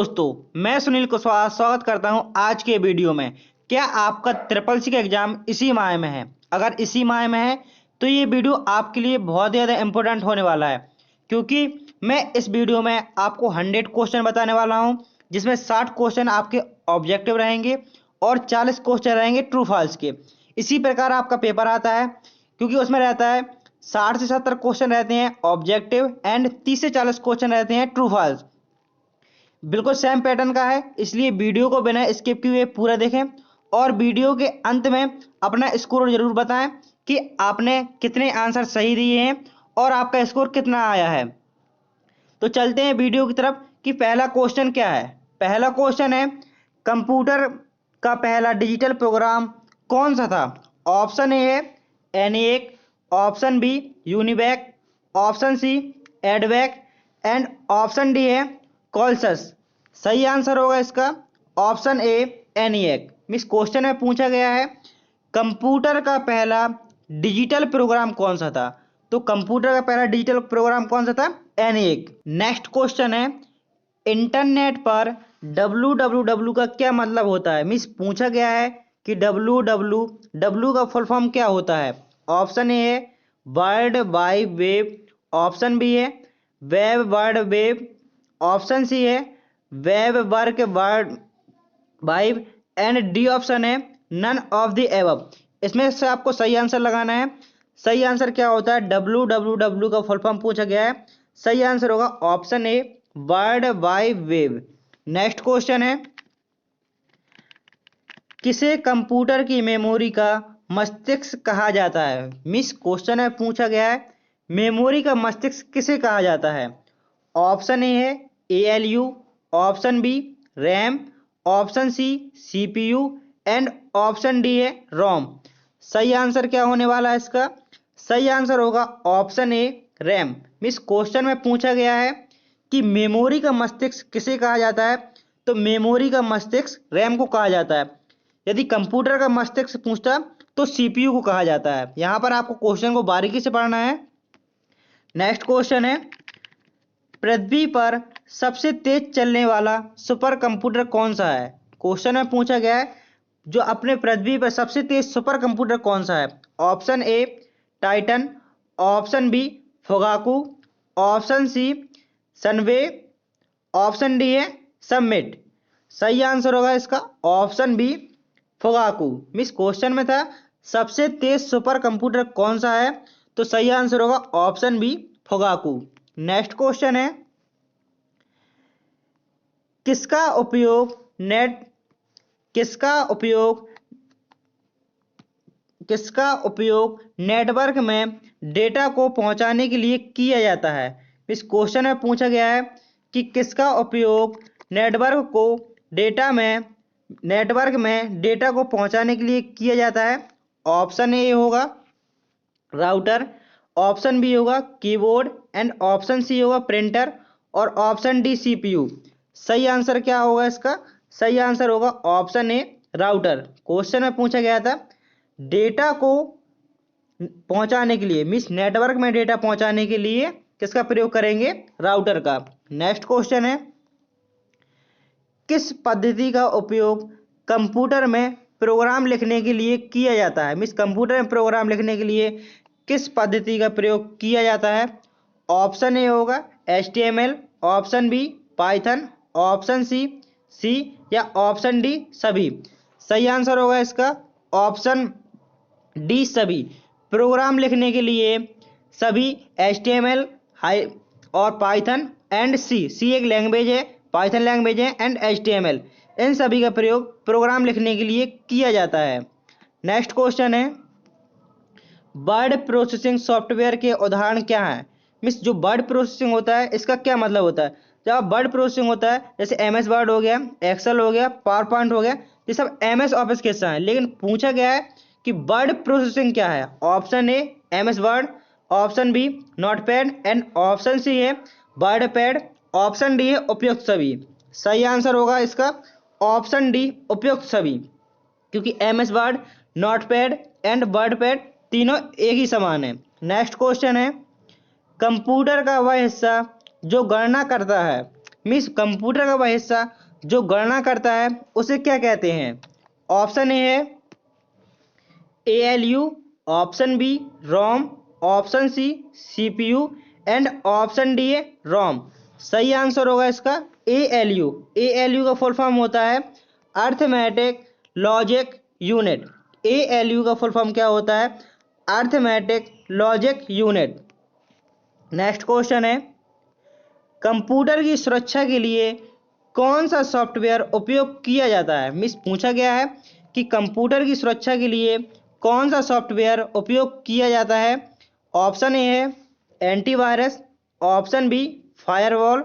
दोस्तों, मैं सुनील कुशवाहा स्वागत करता हूं आज के वीडियो में। क्या आपका ट्रिपल सी का एग्जाम इसी माह में है? अगर इसी माह में है तो ये वीडियो आपके लिए बहुत ज़्यादा इंपॉर्टेंट होने वाला है, क्योंकि मैं इस वीडियो में आपको 100 क्वेश्चन बताने वाला हूं, जिसमें 60 क्वेश्चन आपके ऑब्जेक्टिव रहेंगे और 40 क्वेश्चन रहेंगे ट्रू फॉल्स के। इसी प्रकार आपका पेपर आता है, क्योंकि उसमें रहता है 60 से 70 क्वेश्चन रहते हैं ऑब्जेक्टिव एंड 30 से 40 क्वेश्चन रहते हैं ट्रू फॉल्स। बिल्कुल सेम पैटर्न का है, इसलिए वीडियो को बिना स्किप किए पूरा देखें और वीडियो के अंत में अपना स्कोर जरूर बताएं कि आपने कितने आंसर सही दिए हैं और आपका स्कोर कितना आया है। तो चलते हैं वीडियो की तरफ कि पहला क्वेश्चन क्या है। पहला क्वेश्चन है, कंप्यूटर का पहला डिजिटल प्रोग्राम कौन सा था? ऑप्शन ए है ENIAC, option B UNIVAC, option C EDVAC and option D है कॉल्सस। सही आंसर होगा इसका ऑप्शन ए एनिएक। मिस क्वेश्चन में पूछा गया है कंप्यूटर का पहला डिजिटल प्रोग्राम कौन सा था? तो कंप्यूटर का पहला डिजिटल प्रोग्राम कौन सा था? एनिएक। नेक्स्ट क्वेश्चन है, इंटरनेट पर www का क्या मतलब होता है? मिस पूछा गया है कि www का फुल फॉर्म क्या होता है? ऑप्शन ए है world wide web, option B है web world web, option C है web work world vibe and D option है नन ऑफ द एबव। इसमें से आपको सही आंसर लगाना है। सही आंसर क्या होता है? www का फुल फॉर्म पूछा गया है। सही आंसर होगा option a world wide web. Next question है, किसे कंप्यूटर की मेमोरी का मस्तिष्क कहा जाता है? मिस क्वेश्चन में पूछा गया है मेमोरी का मस्तिष्क किसे कहा जाता है? ऑप्शन ए है ALU, option B RAM, option C CPU and option D है रोम। सही आंसर क्या होने वाला है इसका? सही आंसर होगा option A RAM. Miss question में पूछा गया है कि मेमोरी का मस्तिष्क किसे कहा जाता है, तो मेमोरी का मस्तिष्क रैम को कहा जाता है। यदि कंप्यूटर का मस्तिष्क पूछता तो CPU को कहा जाता है। यहाँ पर आपको क्वेश्चन को बारीकी से पढ़ना है। नेक्स्ट क्वेश्चन है, पृथ्वी पर सबसे तेज चलने वाला सुपर कंप्यूटर कौन सा है? क्वेश्चन में पूछा गया है जो अपने पृथ्वी पर सबसे तेज सुपर कंप्यूटर कौन सा है? Option A Titan, option B Fugaku, option C Sunway, option D है सबमिट। सही आंसर होगा इसका ऑप्शन बी फुगाकू। मिस क्वेश्चन में था सबसे तेज सुपर कंप्यूटर कौन सा है, तो सही आंसर होगा option B Fugaku. Next question है, किसका उपयोग नेट किसका उपयोग किसका उपयोग नेटवर्क में डेटा को पहुंचाने के लिए किया जाता है? इस क्वेश्चन में पूछा गया है कि किसका उपयोग नेटवर्क में डेटा को पहुंचाने के लिए किया जाता है? ऑप्शन ए होगा राउटर, ऑप्शन बी होगा कीबोर्ड एंड ऑप्शन सी होगा प्रिंटर और ऑप्शन डी CPU। सही आंसर क्या होगा इसका? सही आंसर होगा ऑप्शन ए राउटर। क्वेश्चन में पूछा गया था डेटा को पहुंचाने के लिए, मीन्स नेटवर्क में डेटा पहुंचाने के लिए किसका प्रयोग करेंगे? राउटर का। नेक्स्ट क्वेश्चन है, किस पद्धति का उपयोग कंप्यूटर में प्रोग्राम लिखने के लिए किया जाता है? मीन्स कंप्यूटर में प्रोग्राम लिखने के लिए किस पद्धति का प्रयोग किया जाता है? ऑप्शन ए होगा HTML, option B Python, option C या ऑप्शन डी सभी। सही आंसर होगा इसका ऑप्शन डी सभी। प्रोग्राम लिखने के लिए सभी HTML और पाइथन एंड सी एक लैंग्वेज है, पाइथन लैंग्वेज है एंड HTML, इन सभी का प्रयोग प्रोग्राम लिखने के लिए किया जाता है। नेक्स्ट क्वेश्चन है, वर्ड प्रोसेसिंग सॉफ्टवेयर के उदाहरण क्या हैं? मीन्स जो वर्ड प्रोसेसिंग होता है इसका क्या मतलब होता है? जब वर्ड प्रोसेसिंग होता है जैसे MS वर्ड हो गया, एक्सेल हो गया, पावर पॉइंट हो गया, ये सब MS ऑफिस के हिस्सा हैं। लेकिन पूछा गया है कि वर्ड प्रोसेसिंग क्या है? Option A MS Word, option B Notepad and option C है वर्ड पैड, ऑप्शन डी है उपयुक्त सभी। सही आंसर होगा इसका ऑप्शन डी उपयुक्त सभी, क्योंकि MS word, notepad and word pad तीनों एक ही समान है। नेक्स्ट क्वेश्चन है, कंप्यूटर का वह हिस्सा जो गणना करता है मीन्स कंप्यूटर का वह हिस्सा जो गणना करता है उसे क्या कहते हैं? ऑप्शन ए है ALU, option B ROM, option C CPU and option D है रोम। सही आंसर होगा इसका ALU। ALU का फुल फॉर्म होता है अर्थमेटिक लॉजिक यूनिट। ALU का फुल फॉर्म क्या होता है? Arithmetic logic unit. Next question है कंप्यूटर की सुरक्षा के लिए कौन सा सॉफ्टवेयर उपयोग किया जाता है? मिस पूछा गया है कि कंप्यूटर की सुरक्षा के लिए कौन सा सॉफ्टवेयर उपयोग किया जाता है? ऑप्शन ए है antivirus, option B firewall,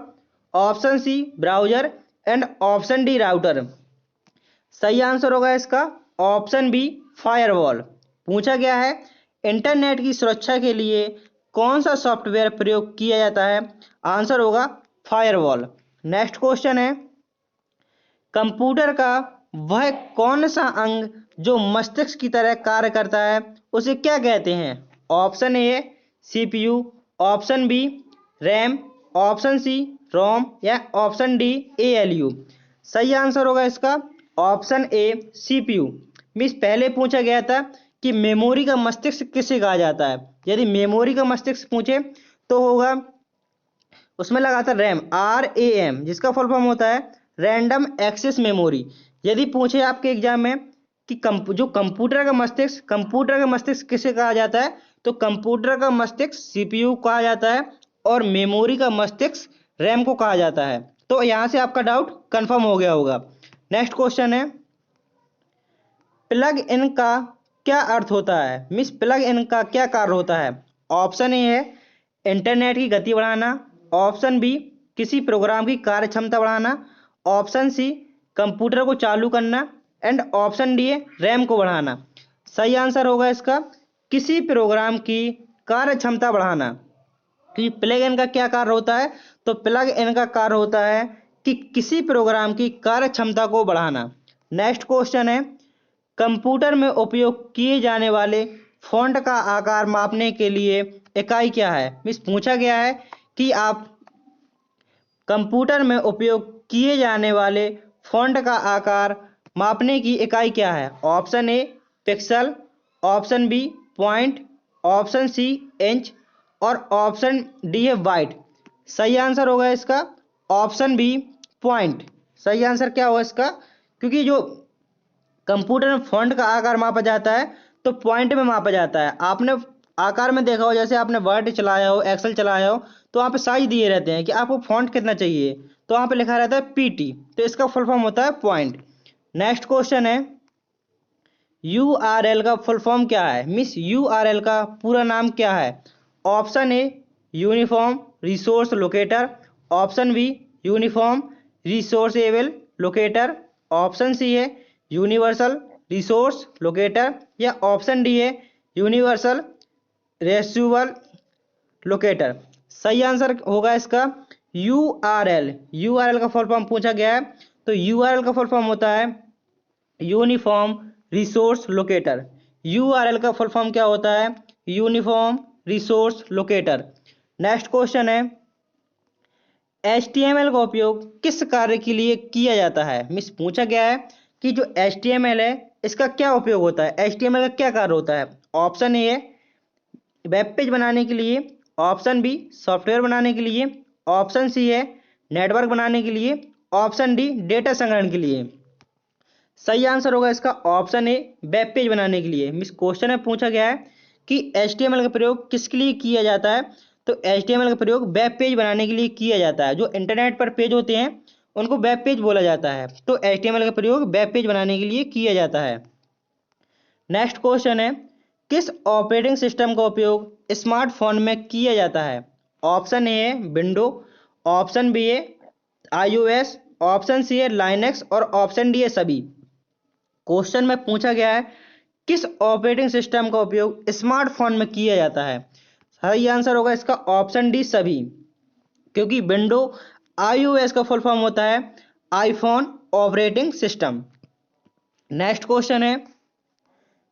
option C browser and option D router. सही आंसर होगा इसका ऑप्शन बी फायरवॉल। पूछा गया है इंटरनेट की सुरक्षा के लिए कौन सा सॉफ्टवेयर प्रयोग किया जाता है? आंसर होगा फायरवॉल। नेक्स्ट क्वेश्चन है कंप्यूटर का वह कौन सा अंग जो मस्तिष्क की तरह कार्य करता है उसे क्या कहते हैं? Option A CPU, option B RAM, option C ROM या ऑप्शन डी ALU। सही आंसर होगा इसका ऑप्शन ए CPU। मिस पहले पूछा गया था कि मेमोरी का मस्तिष्क किसे कहा जाता है। यदि मेमोरी का मस्तिष्क पूछे तो होगा उसमें लगा था रैम RAM, जिसका फुल फॉर्म होता है रैंडम एक्सेस मेमोरी। यदि पूछे आपके एग्जाम में कि कंप्यूटर का मस्तिष्क किसे कहा जाता है तो कंप्यूटर का मस्तिष्क CPU कहा जाता है और मेमोरी का मस्तिष्क रैम को कहा जाता है। तो यहाँ से आपका डाउट कंफर्म हो गया होगा। नेक्स्ट क्वेश्चन है प्लग इन का क्या अर्थ होता है? मिस प्लग इन का क्या कार्य होता है? ऑप्शन ए है इंटरनेट की गति बढ़ाना, ऑप्शन बी किसी प्रोग्राम की कार्य क्षमता बढ़ाना, ऑप्शन सी कंप्यूटर को चालू करना एंड ऑप्शन डी है रैम को बढ़ाना। सही आंसर होगा इसका किसी प्रोग्राम की कार्य क्षमता बढ़ाना। कि प्लग इन का क्या कार्य होता है? तो प्लग इन का कार्य होता है कि किसी प्रोग्राम की कार्य क्षमता को बढ़ाना। नेक्स्ट क्वेश्चन है कंप्यूटर में उपयोग किए जाने वाले फॉन्ट का आकार मापने के लिए इकाई क्या है? मिस पूछा गया है कि आप कंप्यूटर में उपयोग किए जाने वाले फॉन्ट का आकार मापने की इकाई क्या है? Option A pixel, option B point, option C inch और ऑप्शन डी है बाइट। सही आंसर होगा इसका ऑप्शन बी पॉइंट। सही आंसर क्या होगा इसका? क्योंकि जो कंप्यूटर में फॉन्ट का आकार मापा जाता है तो पॉइंट में मापा जाता है। आपने आकार में देखा हो, जैसे आपने वर्ड चलाया हो, एक्सेल चलाया हो, तो वहाँ पे साइज दिए रहते हैं कि आपको फॉन्ट कितना चाहिए, तो वहाँ पे लिखा रहता है PT, तो इसका फुल फॉर्म होता है पॉइंट। नेक्स्ट क्वेश्चन है URL का फुल फॉर्म क्या है? मिस URL का पूरा नाम क्या है? Option A uniform resource locator, option B uniform resourceable locator, option C है यूनिवर्सल रिसोर्स लोकेटर या ऑप्शन डी है यूनिवर्सल रिट्रीवल लोकेटर। सही आंसर होगा इसका URL। URL का फुल फॉर्म पूछा गया है तो URL का फुल फॉर्म होता है यूनिफॉर्म रिसोर्स लोकेटर। URL का फुल फॉर्म क्या होता है? Uniform resource locator. Next question है HTML का उपयोग किस कार्य के लिए किया जाता है? मिस पूछा गया है कि जो HTML है इसका क्या उपयोग होता है, HTML का क्या कार्य होता है? ऑप्शन ए है वेब पेज बनाने के लिए, ऑप्शन बी सॉफ्टवेयर बनाने के लिए, ऑप्शन सी है नेटवर्क बनाने के लिए, ऑप्शन डी डेटा संग्रहण के लिए। सही आंसर होगा इसका ऑप्शन ए वेब पेज बनाने के लिए। मिस क्वेश्चन में पूछा गया है कि HTML का प्रयोग किसके लिए किया जाता है तो HTML का प्रयोग वेब पेज बनाने के लिए किया जाता है। जो इंटरनेट पर पेज होते हैं उनको वेब पेज बोला जाता है, तो HTML का प्रयोग वेब पेज बनाने के लिए किया जाता है। नेक्स्ट क्वेश्चन है किस ऑपरेटिंग सिस्टम का उपयोग स्मार्टफोन में किया जाता है? ऑप्शन ए है विंडो, ऑप्शन बी है iOS, ऑप्शन सी है लाइनक्स और ऑप्शन डी है सभी। क्वेश्चन में पूछा गया है किस ऑपरेटिंग सिस्टम का उपयोग स्मार्टफोन में किया जाता है? सही आंसर होगा इसका ऑप्शन डी सभी, क्योंकि विंडो iOS का फुल फॉर्म होता है iPhone operating system. Next question है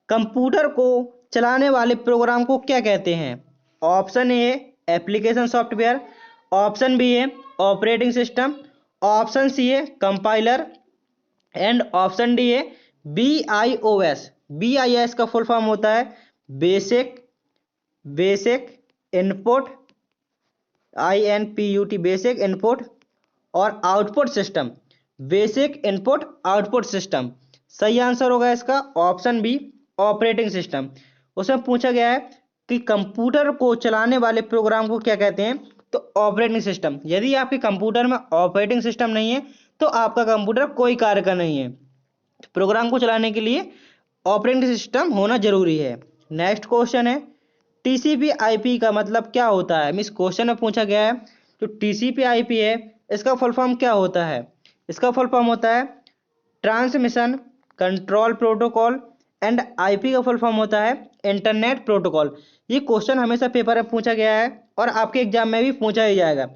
कंप्यूटर को चलाने वाले प्रोग्राम को क्या कहते हैं? ऑप्शन ए है एप्लीकेशन सॉफ्टवेयर, ऑप्शन बी है ऑपरेटिंग सिस्टम, ऑप्शन सी है कंपाइलर एंड ऑप्शन डी है BIOS। BIOS का फुल फॉर्म होता है basic input INPUT basic input और output system, basic input output system. सही आंसर होगा इसका ऑप्शन बी ऑपरेटिंग सिस्टम। उसमें पूछा गया है कि कंप्यूटर को चलाने वाले प्रोग्राम को क्या कहते हैं, तो ऑपरेटिंग सिस्टम। यदि आपके कंप्यूटर में ऑपरेटिंग सिस्टम नहीं है तो आपका कंप्यूटर कोई कार्य का नहीं है। प्रोग्राम को चलाने के लिए ऑपरेटिंग सिस्टम होना जरूरी है। नेक्स्ट क्वेश्चन है TCP/IP का मतलब क्या होता है। मिस क्वेश्चन में पूछा गया है जो TCP/IP है इसका फुल फॉर्म क्या होता है। इसका फुल फॉर्म होता है transmission control protocol and IP का फुल फॉर्म होता है इंटरनेट प्रोटोकॉल। ये क्वेश्चन हमेशा पेपर में पूछा गया है और आपके एग्जाम में भी पूछा ही जाएगा।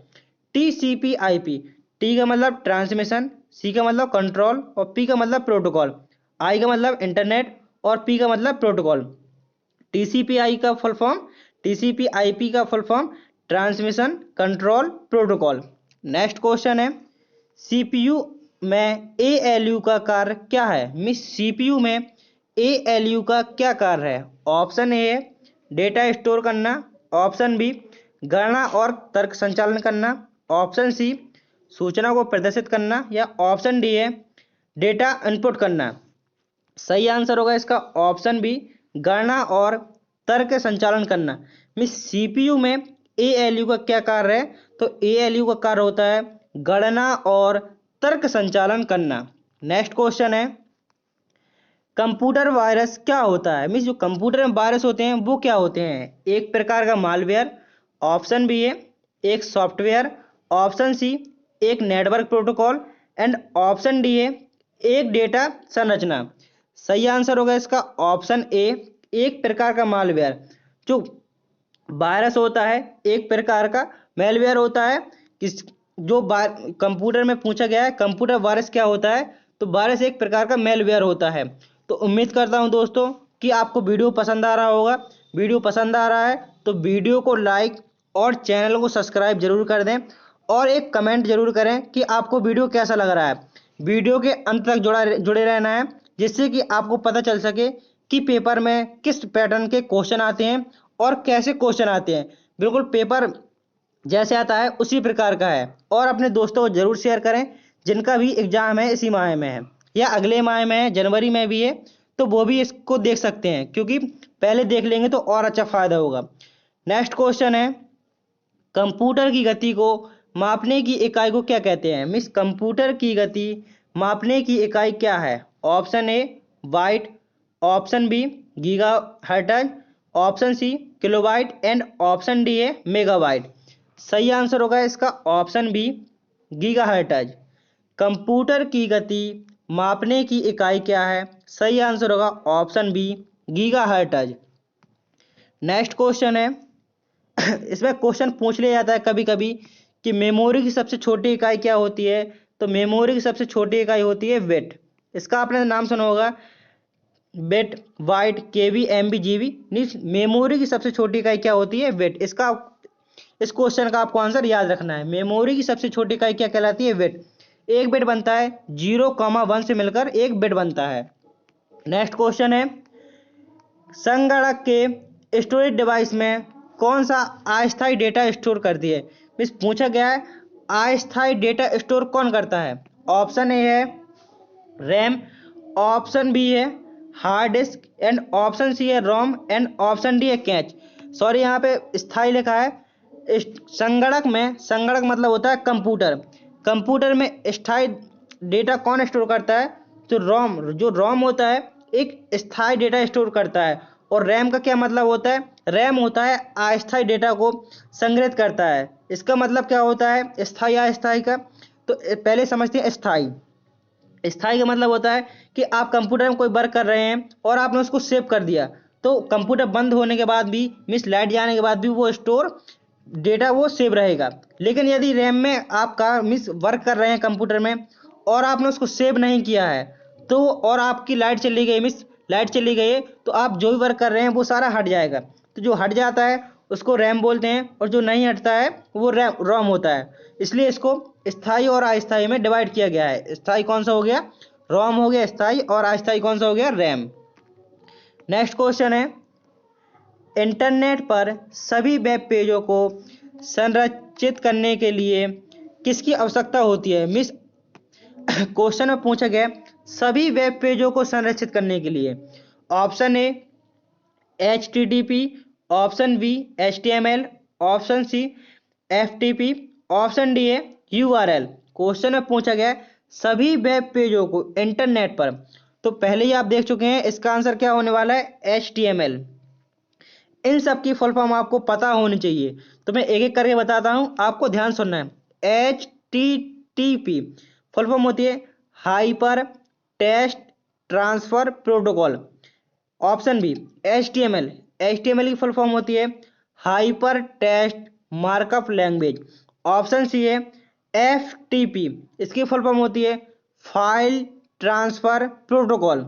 TCP/IP, T का मतलब ट्रांसमिशन, C का मतलब कंट्रोल और P का मतलब प्रोटोकॉल, I का मतलब इंटरनेट और P का मतलब प्रोटोकॉल। TCP/IP का full form transmission control protocol. Next question है CPU में ALU का कार्य क्या है। मिस CPU में ALU का क्या कार्य है। ऑप्शन ए है डेटा स्टोर करना, ऑप्शन बी गणना और तर्क संचालन करना, ऑप्शन सी सूचना को प्रदर्शित करना या ऑप्शन डी है डेटा इनपुट करना। सही आंसर होगा इसका ऑप्शन बी गणना और तर्क संचालन करना। मिस CPU में ALU का क्या कार्य है, तो ALU का कार्य होता है गणना और तर्क संचालन करना। नेक्स्ट क्वेश्चन है कंप्यूटर वायरस क्या होता है। मीन्स जो कंप्यूटर में वायरस होते हैं वो क्या होते हैं। एक प्रकार का मालवेयर, ऑप्शन बी है एक सॉफ्टवेयर, ऑप्शन सी एक network protocol and option D है एक डेटा संरचना। सही आंसर होगा इसका ऑप्शन ए एक प्रकार का मालवेयर। जो वायरस होता है एक प्रकार का मेलवेयर होता है। किस जो कंप्यूटर में पूछा गया है कंप्यूटर वायरस क्या होता है, तो वायरस एक प्रकार का मेलवेयर होता है। तो उम्मीद करता हूं दोस्तों कि आपको वीडियो पसंद आ रहा होगा। वीडियो पसंद आ रहा है तो वीडियो को लाइक और चैनल को सब्सक्राइब जरूर कर दें और एक कमेंट जरूर करें कि आपको वीडियो कैसा लग रहा है। वीडियो के अंत तक जुड़े रहना है जिससे कि आपको पता चल सके कि पेपर में किस पैटर्न के क्वेश्चन आते हैं और कैसे क्वेश्चन आते हैं। बिल्कुल पेपर जैसे आता है उसी प्रकार का है। और अपने दोस्तों को जरूर शेयर करें जिनका भी एग्जाम है इसी माह में है या अगले माह में है, जनवरी में भी है, तो वो भी इसको देख सकते हैं क्योंकि पहले देख लेंगे तो और अच्छा फायदा होगा। नेक्स्ट क्वेश्चन है कंप्यूटर की गति को मापने की इकाई को क्या कहते हैं। मिस कंप्यूटर की गति मापने की इकाई क्या है। Option A byte, option B gigahertz, option C kilobyte and option D है मेगाबाइट। सही आंसर होगा इसका ऑप्शन बी गीगाहर्ट्ज। कंप्यूटर की गति मापने की इकाई क्या है। सही आंसर होगा option B gigahertz. Next question है इसमें क्वेश्चन पूछ लिया जाता है कभी कभी कि मेमोरी की सबसे छोटी इकाई क्या होती है, तो मेमोरी की सबसे छोटी इकाई होती है बिट। इसका आपने नाम सुना होगा बिट, बाइट, केबी, एमबी, जीबी। मेमोरी की सबसे छोटी इकाई क्या होती है बिट। इस क्वेश्चन का आपको आंसर याद रखना है। मेमोरी की सबसे छोटी इकाई क्या कहलाती है बिट। एक बिट बनता है 0,1 से मिलकर एक बिट बनता है। नेक्स्ट क्वेश्चन है संगणक के स्टोरेज डिवाइस में कौन सा अस्थायी डेटा स्टोर करती है। मिस पूछा गया है अस्थायी डेटा स्टोर कौन करता है। ऑप्शन ए है रैम, ऑप्शन बी है hard disk and option C है रोम एंड ऑप्शन डी है कैच। सॉरी यहाँ पे स्थायी लिखा है। संगणक मतलब होता है कंप्यूटर। कंप्यूटर में स्थायी डेटा कौन स्टोर करता है, तो जो रोम होता है एक स्थायी डेटा स्टोर करता है। और रैम का क्या मतलब होता है, रैम होता है अस्थायी डेटा को संग्रहित करता है। इसका मतलब क्या होता है स्थायी अस्थायी का, तो पहले समझते हैं स्थायी। स्थायी का मतलब होता है कि आप कंप्यूटर में कोई वर्क कर रहे हैं और आपने उसको सेव कर दिया, तो कंप्यूटर बंद होने के बाद भी मिस लाइट जाने के बाद भी वो स्टोर डेटा वो सेव रहेगा। लेकिन यदि रैम में आपका मिस वर्क कर रहे हैं कंप्यूटर में और आपने उसको सेव नहीं किया है तो और आपकी लाइट चली गई, मिस लाइट चली गई तो आप जो भी वर्क कर रहे हैं वो सारा हट जाएगा। तो जो हट जाता है उसको रैम बोलते हैं, और जो नहीं हटता है वो रोम होता है। इसलिए इसको स्थायी और अस्थायी में डिवाइड किया गया है। स्थायी कौन सा हो गया? रोम हो गया स्थायी, और अस्थायी कौन सा हो गया? रैम। नेक्स्ट क्वेश्चन है, इंटरनेट पर सभी वेब पेजों को संरचित करने के लिए किसकी आवश्यकता होती है? मिस क्वेश्चन में पूछा गया सभी वेब पेजों को संरक्षित करने के लिए। Option A HTTP, option B HTML, option C FTP, option D है URL। क्वेश्चन में पूछा गया सभी वेब पेजों को इंटरनेट पर, तो पहले ही आप देख चुके हैं इसका आंसर क्या होने वाला है? HTML। इन सब की फुल फॉर्म आपको पता होनी चाहिए, तो मैं एक एक करके बताता हूं, आपको ध्यान सुनना है। HTTP फुल फॉर्म होती है hyper text transfer protocol. Option B HTML की फुल फॉर्म होती है hyper text markup language. Option C है FTP, इसकी फुल फॉर्म होती है फाइल ट्रांसफर प्रोटोकॉल।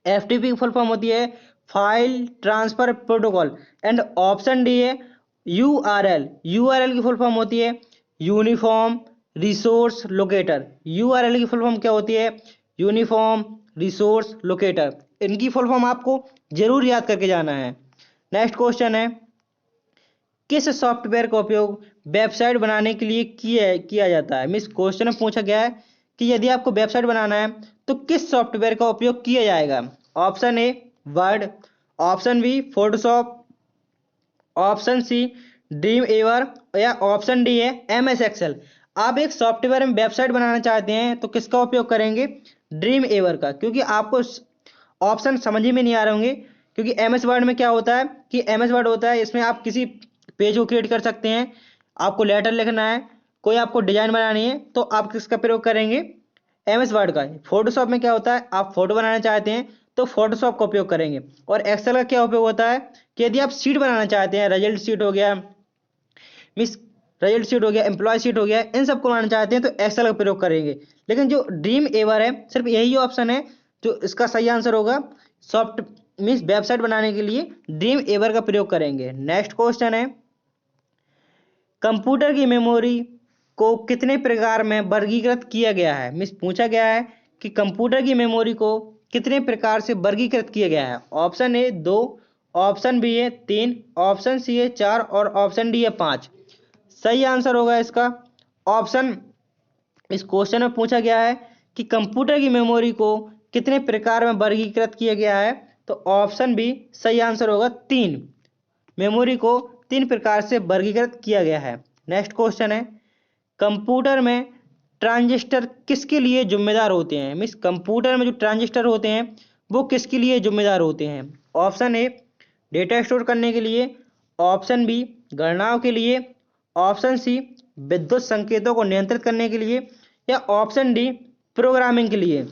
FTP की फुल फॉर्म होती है file transfer protocol. And option D है URL की फुल फॉर्म होती है यूनिफॉर्म रिसोर्स लोकेटर। URL की फुल फॉर्म क्या होती है? Uniform resource locator. इनकी फुल फॉर्म आपको जरूर याद करके जाना है। नेक्स्ट क्वेश्चन है, किस सॉफ्टवेयर का उपयोग वेबसाइट बनाने के लिए किया जाता है? मिस क्वेश्चन में पूछा गया है कि यदि आपको वेबसाइट बनाना है तो किस सॉफ्टवेयर का उपयोग किया जाएगा? Option A Word, option B Photoshop, option C Dreamweaver, या ऑप्शन डी है MS एक्सेल। आप एक सॉफ्टवेयर में वेबसाइट बनाना चाहते हैं तो किसका उपयोग करेंगे? ड्रीम एवर का, क्योंकि आपको ऑप्शन समझ में नहीं आ रहे होंगे। क्योंकि MS वर्ड में क्या होता है कि MS वर्ड होता है, इसमें आप किसी पेज को क्रिएट कर सकते हैं, आपको लेटर लिखना है, कोई आपको डिजाइन बनानी है, तो आप किसका प्रयोग करेंगे? MS वर्ड का। फोटोशॉप में क्या होता है, आप फोटो बनाना चाहते हैं तो फोटोशॉप का उपयोग करेंगे। और एक्सेल का क्या उपयोग होता है कि यदि आप शीट बनाना चाहते हैं, रिजल्ट शीट हो गया, मिस रिजल्ट शीट हो गया, एम्प्लॉय शीट हो गया, इन सबको बनाना चाहते हैं तो एक्सेल का प्रयोग करेंगे। लेकिन जो ड्रीम एवर है, सिर्फ यही ऑप्शन है जो इसका सही आंसर होगा। सॉफ्ट मीन्स वेबसाइट बनाने के लिए ड्रीम एवर का प्रयोग करेंगे। नेक्स्ट क्वेश्चन है, कंप्यूटर की मेमोरी को कितने प्रकार में वर्गीकृत किया गया है? मिस पूछा गया है कि कंप्यूटर की मेमोरी को कितने प्रकार से वर्गीकृत किया गया है। ऑप्शन ए 2, ऑप्शन बी है 3, ऑप्शन सी है 4, और ऑप्शन डी है 5। सही आंसर होगा इसका ऑप्शन। इस क्वेश्चन में पूछा गया है कि कंप्यूटर की मेमोरी को कितने प्रकार में वर्गीकृत किया गया है, तो ऑप्शन बी सही आंसर होगा 3। मेमोरी को 3 प्रकार से वर्गीकृत किया गया है। नेक्स्ट क्वेश्चन है, कंप्यूटर में ट्रांजिस्टर किसके लिए जिम्मेदार होते हैं? मीन्स कंप्यूटर में जो ट्रांजिस्टर होते हैं वो किसके लिए जिम्मेदार होते हैं? ऑप्शन ए डेटा स्टोर करने के लिए, ऑप्शन बी गणनाओं के लिए, ऑप्शन सी विद्युत संकेतों को नियंत्रित करने के लिए, या ऑप्शन डी प्रोग्रामिंग के लिए।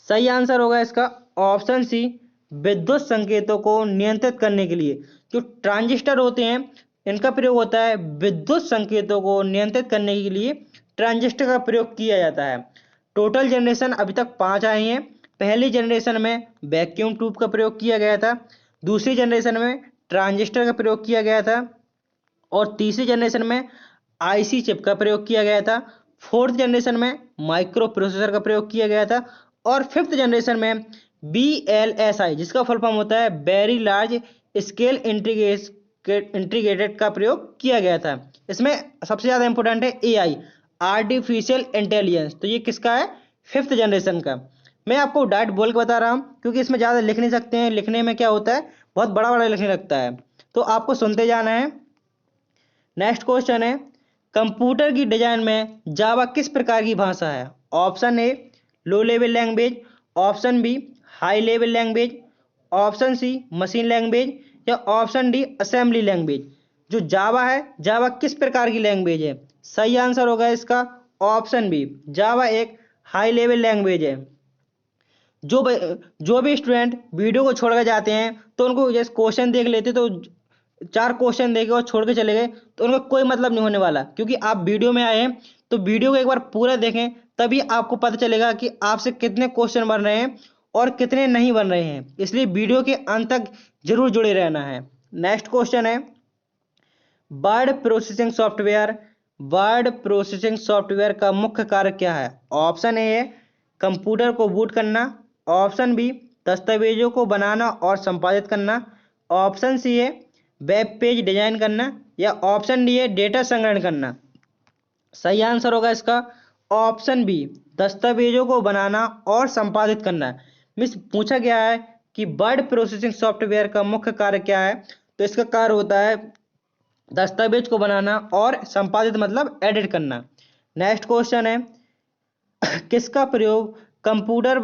सही आंसर होगा इसका ऑप्शन सी विद्युत संकेतों को नियंत्रित करने के लिए। जो ट्रांजिस्टर होते हैं इनका प्रयोग होता है विद्युत संकेतों को नियंत्रित करने के लिए, ट्रांजिस्टर का प्रयोग किया जाता है। टोटल जनरेशन अभी तक 5 आई हैं। पहली जनरेशन में वैक्यूम ट्यूब का प्रयोग किया गया था, दूसरी जनरेशन में ट्रांजिस्टर का प्रयोग किया गया था, और तीसरी जनरेशन में IC चिप का प्रयोग किया गया था, फोर्थ जनरेशन में माइक्रो प्रोसेसर का प्रयोग किया गया था, और फिफ्थ जनरेशन में VLSI जिसका फुल फॉर्म होता है वेरी लार्ज स्केल इंटीग्रेटेड का प्रयोग किया गया था। इसमें सबसे ज़्यादा इंपॉर्टेंट है AI आर्टिफिशियल इंटेलिजेंस, तो ये किसका है? 5th जनरेशन का। मैं आपको डायरेक्ट बोल के बता रहा हूँ क्योंकि इसमें ज़्यादा लिख नहीं सकते हैं, लिखने में क्या होता है बहुत बड़ा बड़ा लिखने लगता है, तो आपको सुनते जाना है। नेक्स्ट क्वेश्चन है, कंप्यूटर की डिजाइन में जावा किस प्रकार की भाषा है? Option A low level language, option B high level language, option C machine language, या ऑप्शन डी असेंबली लैंग्वेज। जो जावा है, जावा किस प्रकार की लैंग्वेज है? सही आंसर होगा इसका ऑप्शन बी, जावा एक हाई लेवल लैंग्वेज है। जो भी स्टूडेंट वीडियो को छोड़ कर जाते हैं तो उनको जैसे क्वेश्चन देख लेते तो 4 क्वेश्चन देखे और छोड़ के चले गए तो उनका कोई मतलब नहीं होने वाला, क्योंकि आप वीडियो में आए हैं तो वीडियो को एक बार पूरा देखें, तभी आपको पता चलेगा कि आपसे कितने क्वेश्चन बन रहे हैं और कितने नहीं बन रहे हैं। इसलिए वीडियो के अंत तक जरूर जुड़े रहना है। नेक्स्ट क्वेश्चन है, word processing software. Word processing software का मुख्य कार्य क्या है? ऑप्शन ए है कंप्यूटर को बूट करना, ऑप्शन बी दस्तावेजों को बनाना और संपादित करना, ऑप्शन सी है वेब पेज डिजाइन करना, या ऑप्शन डी है डेटा संग्रहण करना। सही आंसर होगा इसका ऑप्शन बी, दस्तावेजों को बनाना और संपादित करना। मिस पूछा गया है कि वर्ड प्रोसेसिंग सॉफ्टवेयर का मुख्य कार्य क्या है, तो इसका कार्य होता है दस्तावेज को बनाना और संपादित मतलब एडिट करना। नेक्स्ट क्वेश्चन है किसका प्रयोग कंप्यूटर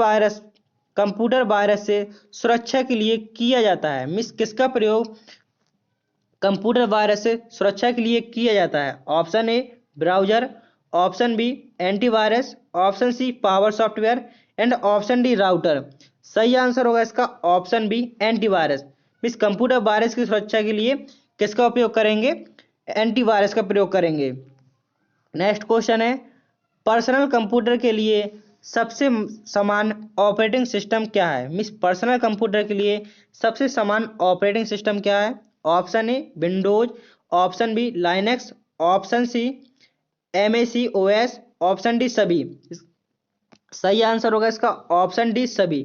वायरस से सुरक्षा के लिए किया जाता है? मिस किसका प्रयोग कंप्यूटर वायरस से सुरक्षा के लिए किया जाता है? Option A browser, option B antivirus, option C power software and option D router. सही आंसर होगा इसका ऑप्शन बी एंटीवायरस। मिस कंप्यूटर वायरस की सुरक्षा के लिए किसका उपयोग करेंगे? एंटीवायरस का प्रयोग करेंगे। नेक्स्ट क्वेश्चन है पर्सनल कंप्यूटर के लिए सबसे समान ऑपरेटिंग सिस्टम क्या है? मिस पर्सनल कंप्यूटर के लिए सबसे समान ऑपरेटिंग सिस्टम क्या है? Option A Windows, option B Linux, option C MAC OS, option D सभी। सही आंसर होगा इसका ऑप्शन डी सभी।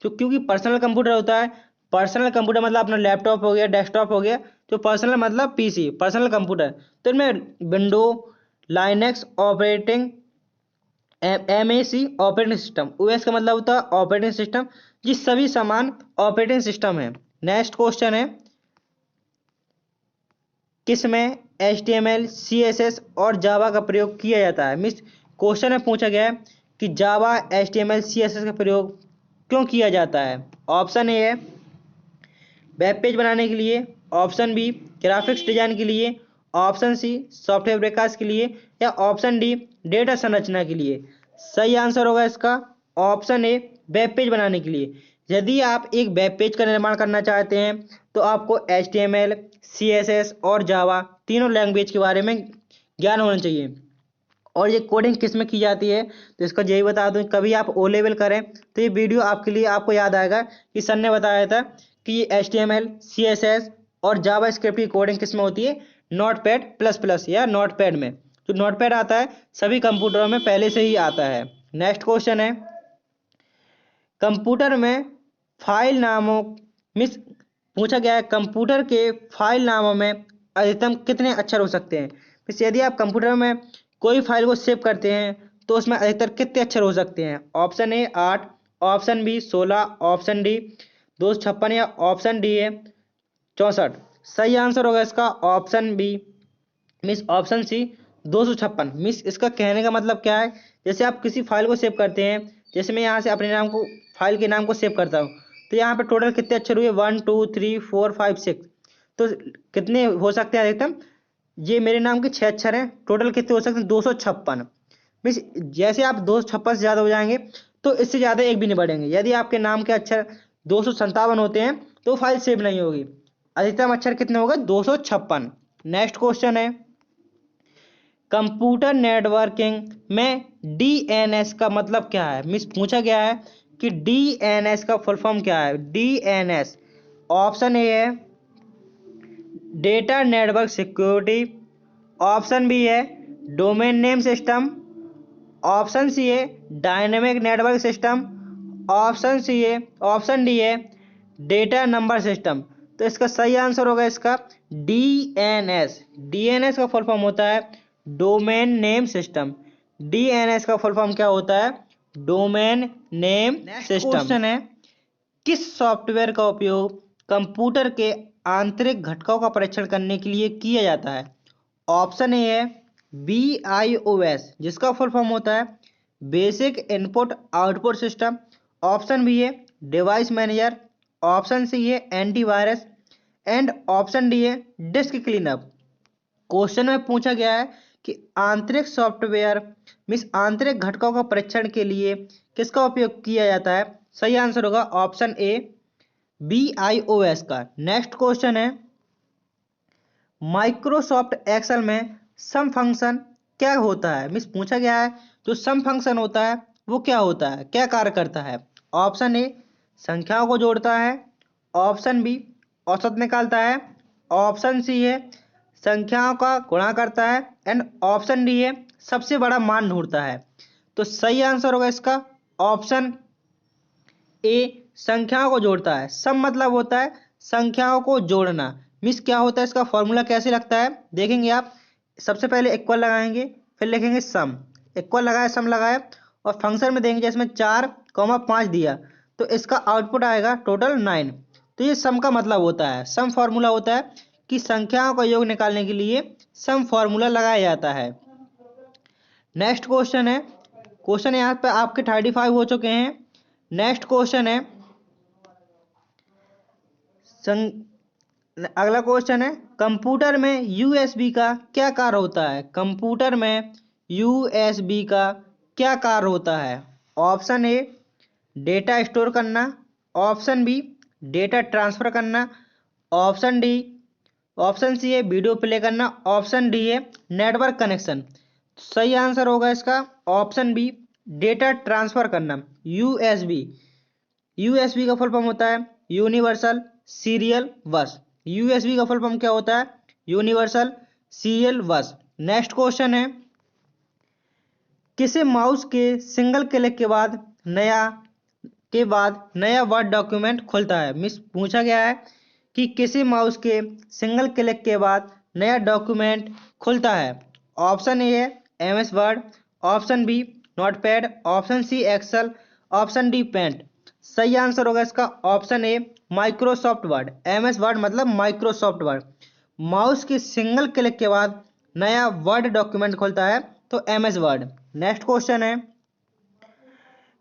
तो क्योंकि पर्सनल कंप्यूटर होता है, पर्सनल कंप्यूटर मतलब अपना लैपटॉप हो गया, डेस्कटॉप हो गया, तो पर्सनल मतलब पीसी, पर्सनल कंप्यूटर। तो इनमें window, Linux operating, MAC operating system, OS का मतलब होता है ऑपरेटिंग सिस्टम, ये सभी समान ऑपरेटिंग सिस्टम है। नेक्स्ट क्वेश्चन है किसमें HTML, CSS और जावा का प्रयोग किया जाता है? मिस क्वेश्चन में पूछा गया है कि जावा, HTML, CSS का प्रयोग क्यों किया जाता है? ऑप्शन ए है वेब पेज बनाने के लिए, ऑप्शन बी ग्राफिक्स डिजाइन के लिए, ऑप्शन सी सॉफ्टवेयर विकास के लिए, या ऑप्शन डी डेटा संरचना के लिए। सही आंसर होगा इसका ऑप्शन ए वेब पेज बनाने के लिए। यदि आप एक वेब पेज का निर्माण करना चाहते हैं तो आपको HTML, CSS और जावा तीनों लैंग्वेज के बारे में ज्ञान होना चाहिए। और ये कोडिंग किस में की जाती है तो इसका यही बता दूं, कभी आप ओ लेवल करें तो ये वीडियो आपके लिए आपको याद आएगा कि सर ने बताया था कि ये HTML, CSS और जावा स्क्रिप्ट की कोडिंग किस में होती है? नोटपैड प्लस प्लस या नोटपैड में। जो नोटपैड आता है सभी कंप्यूटरों में पहले से ही आता है। नेक्स्ट क्वेश्चन है कंप्यूटर में फाइल नामों मिस पूछा गया है कंप्यूटर के फाइल नामों में अधिकतम कितने अक्षर हो सकते हैं? मिस यदि आप कंप्यूटर में कोई फाइल को सेव करते हैं तो उसमें अधिकतर कितने अक्षर हो सकते हैं? Option A 8, option B 16, option D 256 या ऑप्शन डी है 64। सही आंसर होगा इसका ऑप्शन बी मिस ऑप्शन सी 256। मिस इसका कहने का मतलब क्या है, जैसे आप किसी फाइल को सेव करते हैं, जैसे मैं यहाँ से अपने नाम को फाइल के नाम को सेव करता हूँ तो यहाँ पे टोटल कितने अक्षर हुए? 1 2 3 4 5 6। तो कितने हो सकते हैं अधिकतम? ये मेरे नाम के 6 अक्षर हैं, टोटल कितने हो सकते हैं? 256। मीन्स जैसे आप 256 से ज़्यादा हो जाएंगे तो इससे ज़्यादा एक भी नहीं बढ़ेंगे। यदि आपके नाम के अक्षर 257 होते हैं तो फाइल सेव नहीं होगी। अधिकतम अक्षर कितने होगा? 256। नेक्स्ट क्वेश्चन है कंप्यूटर नेटवर्किंग में DNS का मतलब क्या है? मिस पूछा गया है कि DNS का फुल फॉर्म क्या है? DNS ऑप्शन ए है data network security, option B है domain name system, option C है dynamic network system, option D है डेटा नंबर सिस्टम। तो इसका सही आंसर होगा इसका DNS। DNS का फुल फॉर्म होता है डोमेन नेम सिस्टम। DNS का फुल फॉर्म क्या होता है? Domain name system. क्वेश्चन है किस सॉफ्टवेयर का उपयोग कंप्यूटर के आंतरिक घटकों का परीक्षण करने के लिए किया जाता है? ऑप्शन ए है BIOS जिसका फुल फॉर्म होता है basic input output system, option B है डिवाइस मैनेजर, ऑप्शन सी है एंटीवायरस एंड ऑप्शन डी है डिस्क क्लीनअप। क्वेश्चन में पूछा गया है कि आंतरिक सॉफ्टवेयर मीन्स आंतरिक घटकों का परीक्षण के लिए किसका उपयोग किया जाता है? सही आंसर होगा ऑप्शन ए BIOS का। नेक्स्ट क्वेश्चन है माइक्रोसॉफ्ट एक्सेल में सम फंक्शन क्या होता है? मीन्स पूछा गया है जो सम फंक्शन होता है वो क्या होता है, क्या कार्य करता है? ऑप्शन ए संख्याओं को जोड़ता है, ऑप्शन बी औसत निकालता है, ऑप्शन सी है संख्याओं का गुणा करता है, एंड ऑप्शन डी है सबसे बड़ा मान ढूंढता है। तो सही आंसर होगा इसका ऑप्शन ए, संख्याओं को जोड़ता है। सम मतलब होता है संख्याओं को जोड़ना। मिस क्या होता है इसका फॉर्मूला कैसे लगता है देखेंगे आप। सबसे पहले इक्वल लगाएंगे, फिर लिखेंगे सम, इक्वल लगाए सम लगाए, और फंक्शन में देंगे जैसे 4,5 दिया, तो इसका आउटपुट आएगा टोटल 9। तो ये सम का मतलब होता है, सम फॉर्मूला होता है कि संख्याओं का योग निकालने के लिए सम फॉर्मूला लगाया जाता है। नेक्स्ट क्वेश्चन है, क्वेश्चन यहाँ पे आपके 35 हो चुके हैं। नेक्स्ट क्वेश्चन है अगला क्वेश्चन है कंप्यूटर में यूएसबी का क्या कार्य होता है। कंप्यूटर में यूएसबी का क्या कार्य होता है। ऑप्शन ए डेटा स्टोर करना, ऑप्शन बी डेटा ट्रांसफर करना, ऑप्शन डी ऑप्शन सी है वीडियो प्ले करना, ऑप्शन डी है नेटवर्क कनेक्शन। सही आंसर होगा इसका ऑप्शन बी डेटा ट्रांसफर करना। यूएसबी, यूएसबी का फुल फॉर्म होता है यूनिवर्सल सीरियल बस। यूएसबी का फुल फॉर्म क्या होता है यूनिवर्सल सीरियल बस। नेक्स्ट क्वेश्चन है किसे माउस के सिंगल क्लिक के बाद नया वर्ड डॉक्यूमेंट खुलता है। मिस पूछा गया है कि किसी माउस के सिंगल क्लिक के बाद नया डॉक्यूमेंट खुलता है। ऑप्शन ए है MS Word, option B Notepad, option C Excel, option D Paint. सही आंसर होगा इसका option A Microsoft Word. MS Word मतलब माइक्रोसॉफ्ट वर्ड। माउस के सिंगल क्लिक के बाद नया वर्ड डॉक्यूमेंट खुलता है तो एमएस वर्ड। नेक्स्ट क्वेश्चन है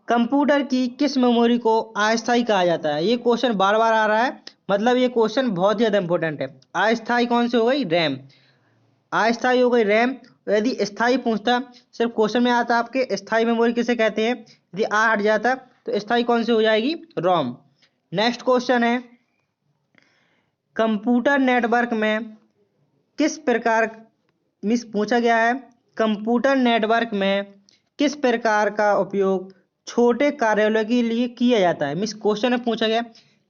कंप्यूटर की किस मेमोरी को अस्थायी कहा जाता है। ये क्वेश्चन बार बार आ रहा है, मतलब ये क्वेश्चन बहुत ज़्यादा इंपॉर्टेंट है। अस्थायी कौन सी हो गई रैम, अस्थायी हो गई रैम। यदि स्थायी पूछता सिर्फ क्वेश्चन में आता आपके स्थायी मेमोरी किसे कहते हैं, यदि आ हट जाता तो स्थायी कौन सी हो जाएगी रोम। नेक्स्ट क्वेश्चन है कंप्यूटर नेटवर्क में किस प्रकार मिस पूछा गया है कंप्यूटर नेटवर्क में किस प्रकार का उपयोग छोटे कार्यालयों के लिए किया जाता है। मिस क्वेश्चन में पूछा गया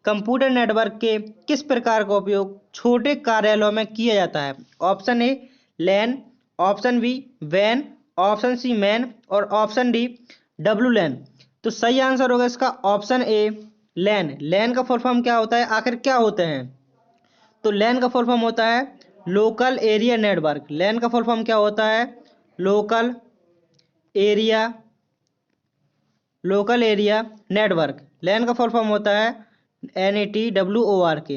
कंप्यूटर नेटवर्क के किस प्रकार का उपयोग छोटे कार्यालयों में किया जाता है। Option A LAN, option B वैन, ऑप्शन सी मैन, और ऑप्शन डी डब्ल्यू लैन। तो सही आंसर होगा इसका ऑप्शन ए लैन। लैन का फुल फॉर्म क्या होता है, आखिर क्या होते हैं। तो लैन का फुल फॉर्म होता है लोकल एरिया नेटवर्क। लैन का फुल फॉर्म क्या होता है लोकल एरिया नेटवर्क। लैन का फुल फॉर्म होता है NETWORK।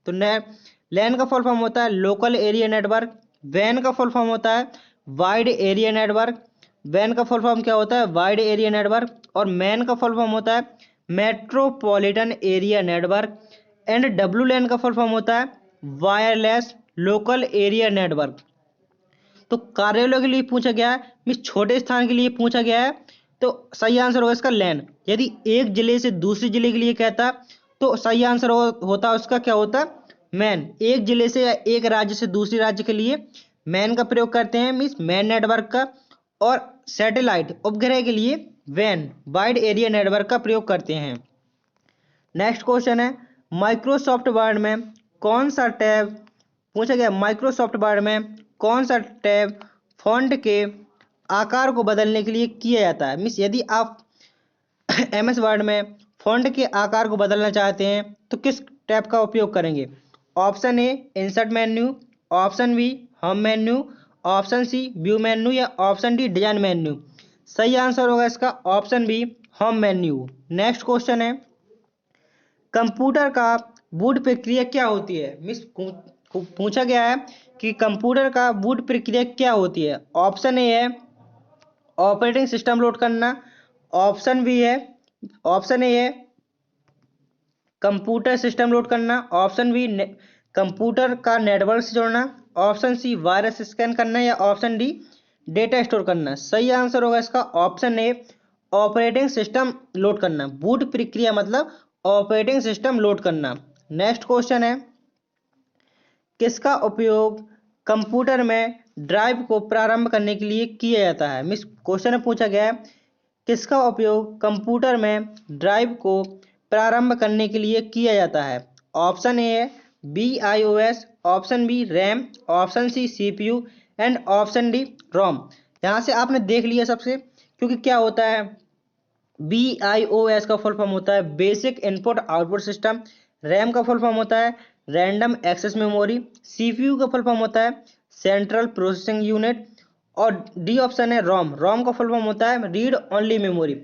तो लैन का फुल फॉर्म होता है लोकल एरिया नेटवर्क। वैन का फुल फॉर्म होता है वाइड एरिया नेटवर्क। वैन का फुल फॉर्म क्या होता है वाइड एरिया नेटवर्क। और मैन का फुल फॉर्म होता है metropolitan area network. And W LAN का फुल फॉर्म होता है वायरलेस लोकल एरिया नेटवर्क। तो कार्यालयों के लिए पूछा गया है, मिस छोटे स्थान के लिए पूछा गया है, तो सही आंसर होगा इसका लैन। यदि एक जिले से दूसरे जिले के लिए कहता तो सही आंसर होता उसका क्या होता मैन। एक जिले से या एक राज्य से दूसरे राज्य के लिए मैन का प्रयोग करते हैं मिस मैन नेटवर्क का। और सैटेलाइट उपग्रह के लिए वैन वाइड एरिया नेटवर्क का प्रयोग करते हैं। नेक्स्ट क्वेश्चन है माइक्रोसॉफ्ट वर्ड में कौन सा टैब पूछा गया माइक्रोसॉफ्ट वर्ड में कौन सा टैब फॉन्ट के आकार को बदलने के लिए किया जाता है। मिस यदि आप एमएस वर्ड में फॉन्ट के आकार को बदलना चाहते हैं तो किस टैब का उपयोग करेंगे। Option A insert menu, option B home menu, option C view menu, या ऑप्शन डी डिजाइन मेन्यू। सही आंसर होगा इसका option B home menu. Next question है कंप्यूटर का बूट प्रक्रिया क्या होती है। मिस पूछा गया है कि कंप्यूटर का बूट प्रक्रिया क्या होती है। ऑप्शन ए है ऑपरेटिंग सिस्टम लोड करना, ऑप्शन ए है कंप्यूटर सिस्टम लोड करना, ऑप्शन बी कंप्यूटर का नेटवर्क से जोड़ना, ऑप्शन सी वायरस स्कैन करना, या ऑप्शन डी डेटा स्टोर करना। सही आंसर होगा इसका ऑप्शन ए ऑपरेटिंग सिस्टम लोड करना। बूट प्रक्रिया मतलब ऑपरेटिंग सिस्टम लोड करना। नेक्स्ट क्वेश्चन है किसका उपयोग कंप्यूटर में ड्राइव को प्रारंभ करने के लिए किया जाता है। मिस क्वेश्चन में पूछा गया है किसका उपयोग कंप्यूटर में ड्राइव को प्रारंभ करने के लिए किया जाता है। ऑप्शन ए है BIOS, option B RAM, option C CPU and option D ROM. यहाँ से आपने देख लिया सबसे, क्योंकि क्या होता है BIOS का फुल फॉर्म होता है basic input output system, RAM का फुल फॉर्म होता है रैंडम एक्सेस मेमोरी, सीपीयू का फुल फॉर्म होता है सेंट्रल प्रोसेसिंग यूनिट और डी ऑप्शन है रोम। रोम का फुल फॉर्म होता है रीड ओनली मेमोरी।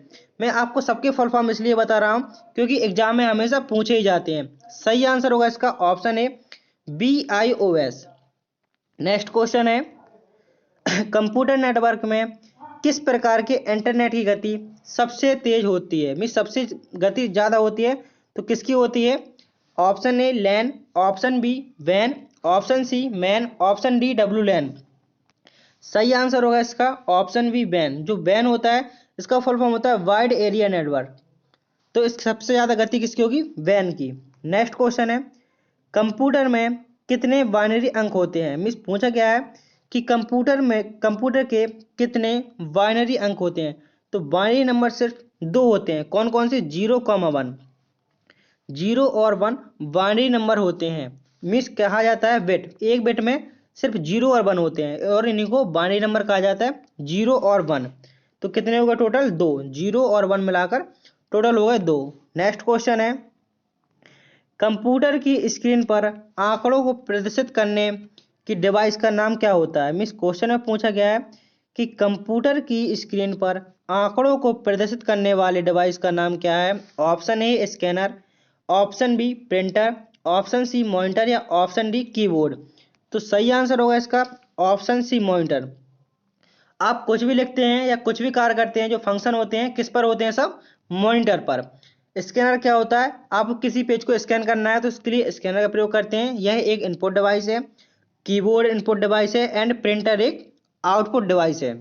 मैं आपको सबके फुल फॉर्म इसलिए बता रहा हूँ क्योंकि एग्जाम में हमेशा पूछे ही जाते हैं। सही आंसर होगा इसका ऑप्शन है BIOS। नेक्स्ट क्वेश्चन है कंप्यूटर नेटवर्क में किस प्रकार के इंटरनेट की गति सबसे तेज होती है, मीन सबसे गति ज़्यादा होती है तो किसकी होती है? Option A LAN, option B वैन, option C MAN, option D WLAN। सही आंसर होगा इसका ऑप्शन बी वैन। जो वैन होता है इसका फुल फॉर्म होता है वाइड एरिया नेटवर्क। तो इस सबसे ज़्यादा गति किसकी होगी? वैन की। नेक्स्ट क्वेश्चन है कंप्यूटर में कितने बाइनरी अंक होते हैं? मीन्स पूछा गया है कि कंप्यूटर के कितने बाइनरी अंक होते हैं? तो बाइनरी नंबर सिर्फ दो होते हैं। कौन कौन से? 0,1। 0 और 1 बाइनरी नंबर होते हैं। मीन्स कहा जाता है बिट। एक बिट में सिर्फ 0 और 1 होते हैं और इन्हीं को बाइनरी नंबर कहा जाता है 0 और 1। तो कितने होगा टोटल? 2। 0 और 1 मिलाकर टोटल हो गए 2। नेक्स्ट क्वेश्चन है कंप्यूटर की स्क्रीन पर आंकड़ों को प्रदर्शित करने की डिवाइस का नाम क्या होता है? मीन्स क्वेश्चन में पूछा गया है कि कंप्यूटर की स्क्रीन पर आंकड़ों को प्रदर्शित करने वाले डिवाइस का नाम क्या है? Option A scanner, option B printer, option C monitor या ऑप्शन डी कीबोर्ड। तो सही आंसर होगा इसका ऑप्शन सी मॉनिटर। आप कुछ भी लिखते हैं या कुछ भी कार्य करते हैं, जो फंक्शन होते हैं किस पर होते हैं? सब मॉनिटर पर। स्कैनर क्या होता है? आपको किसी पेज को स्कैन करना है तो उसके लिए स्कैनर का प्रयोग करते हैं। यह एक इनपुट डिवाइस है, कीबोर्ड इनपुट डिवाइस है एंड प्रिंटर एक आउटपुट डिवाइस है।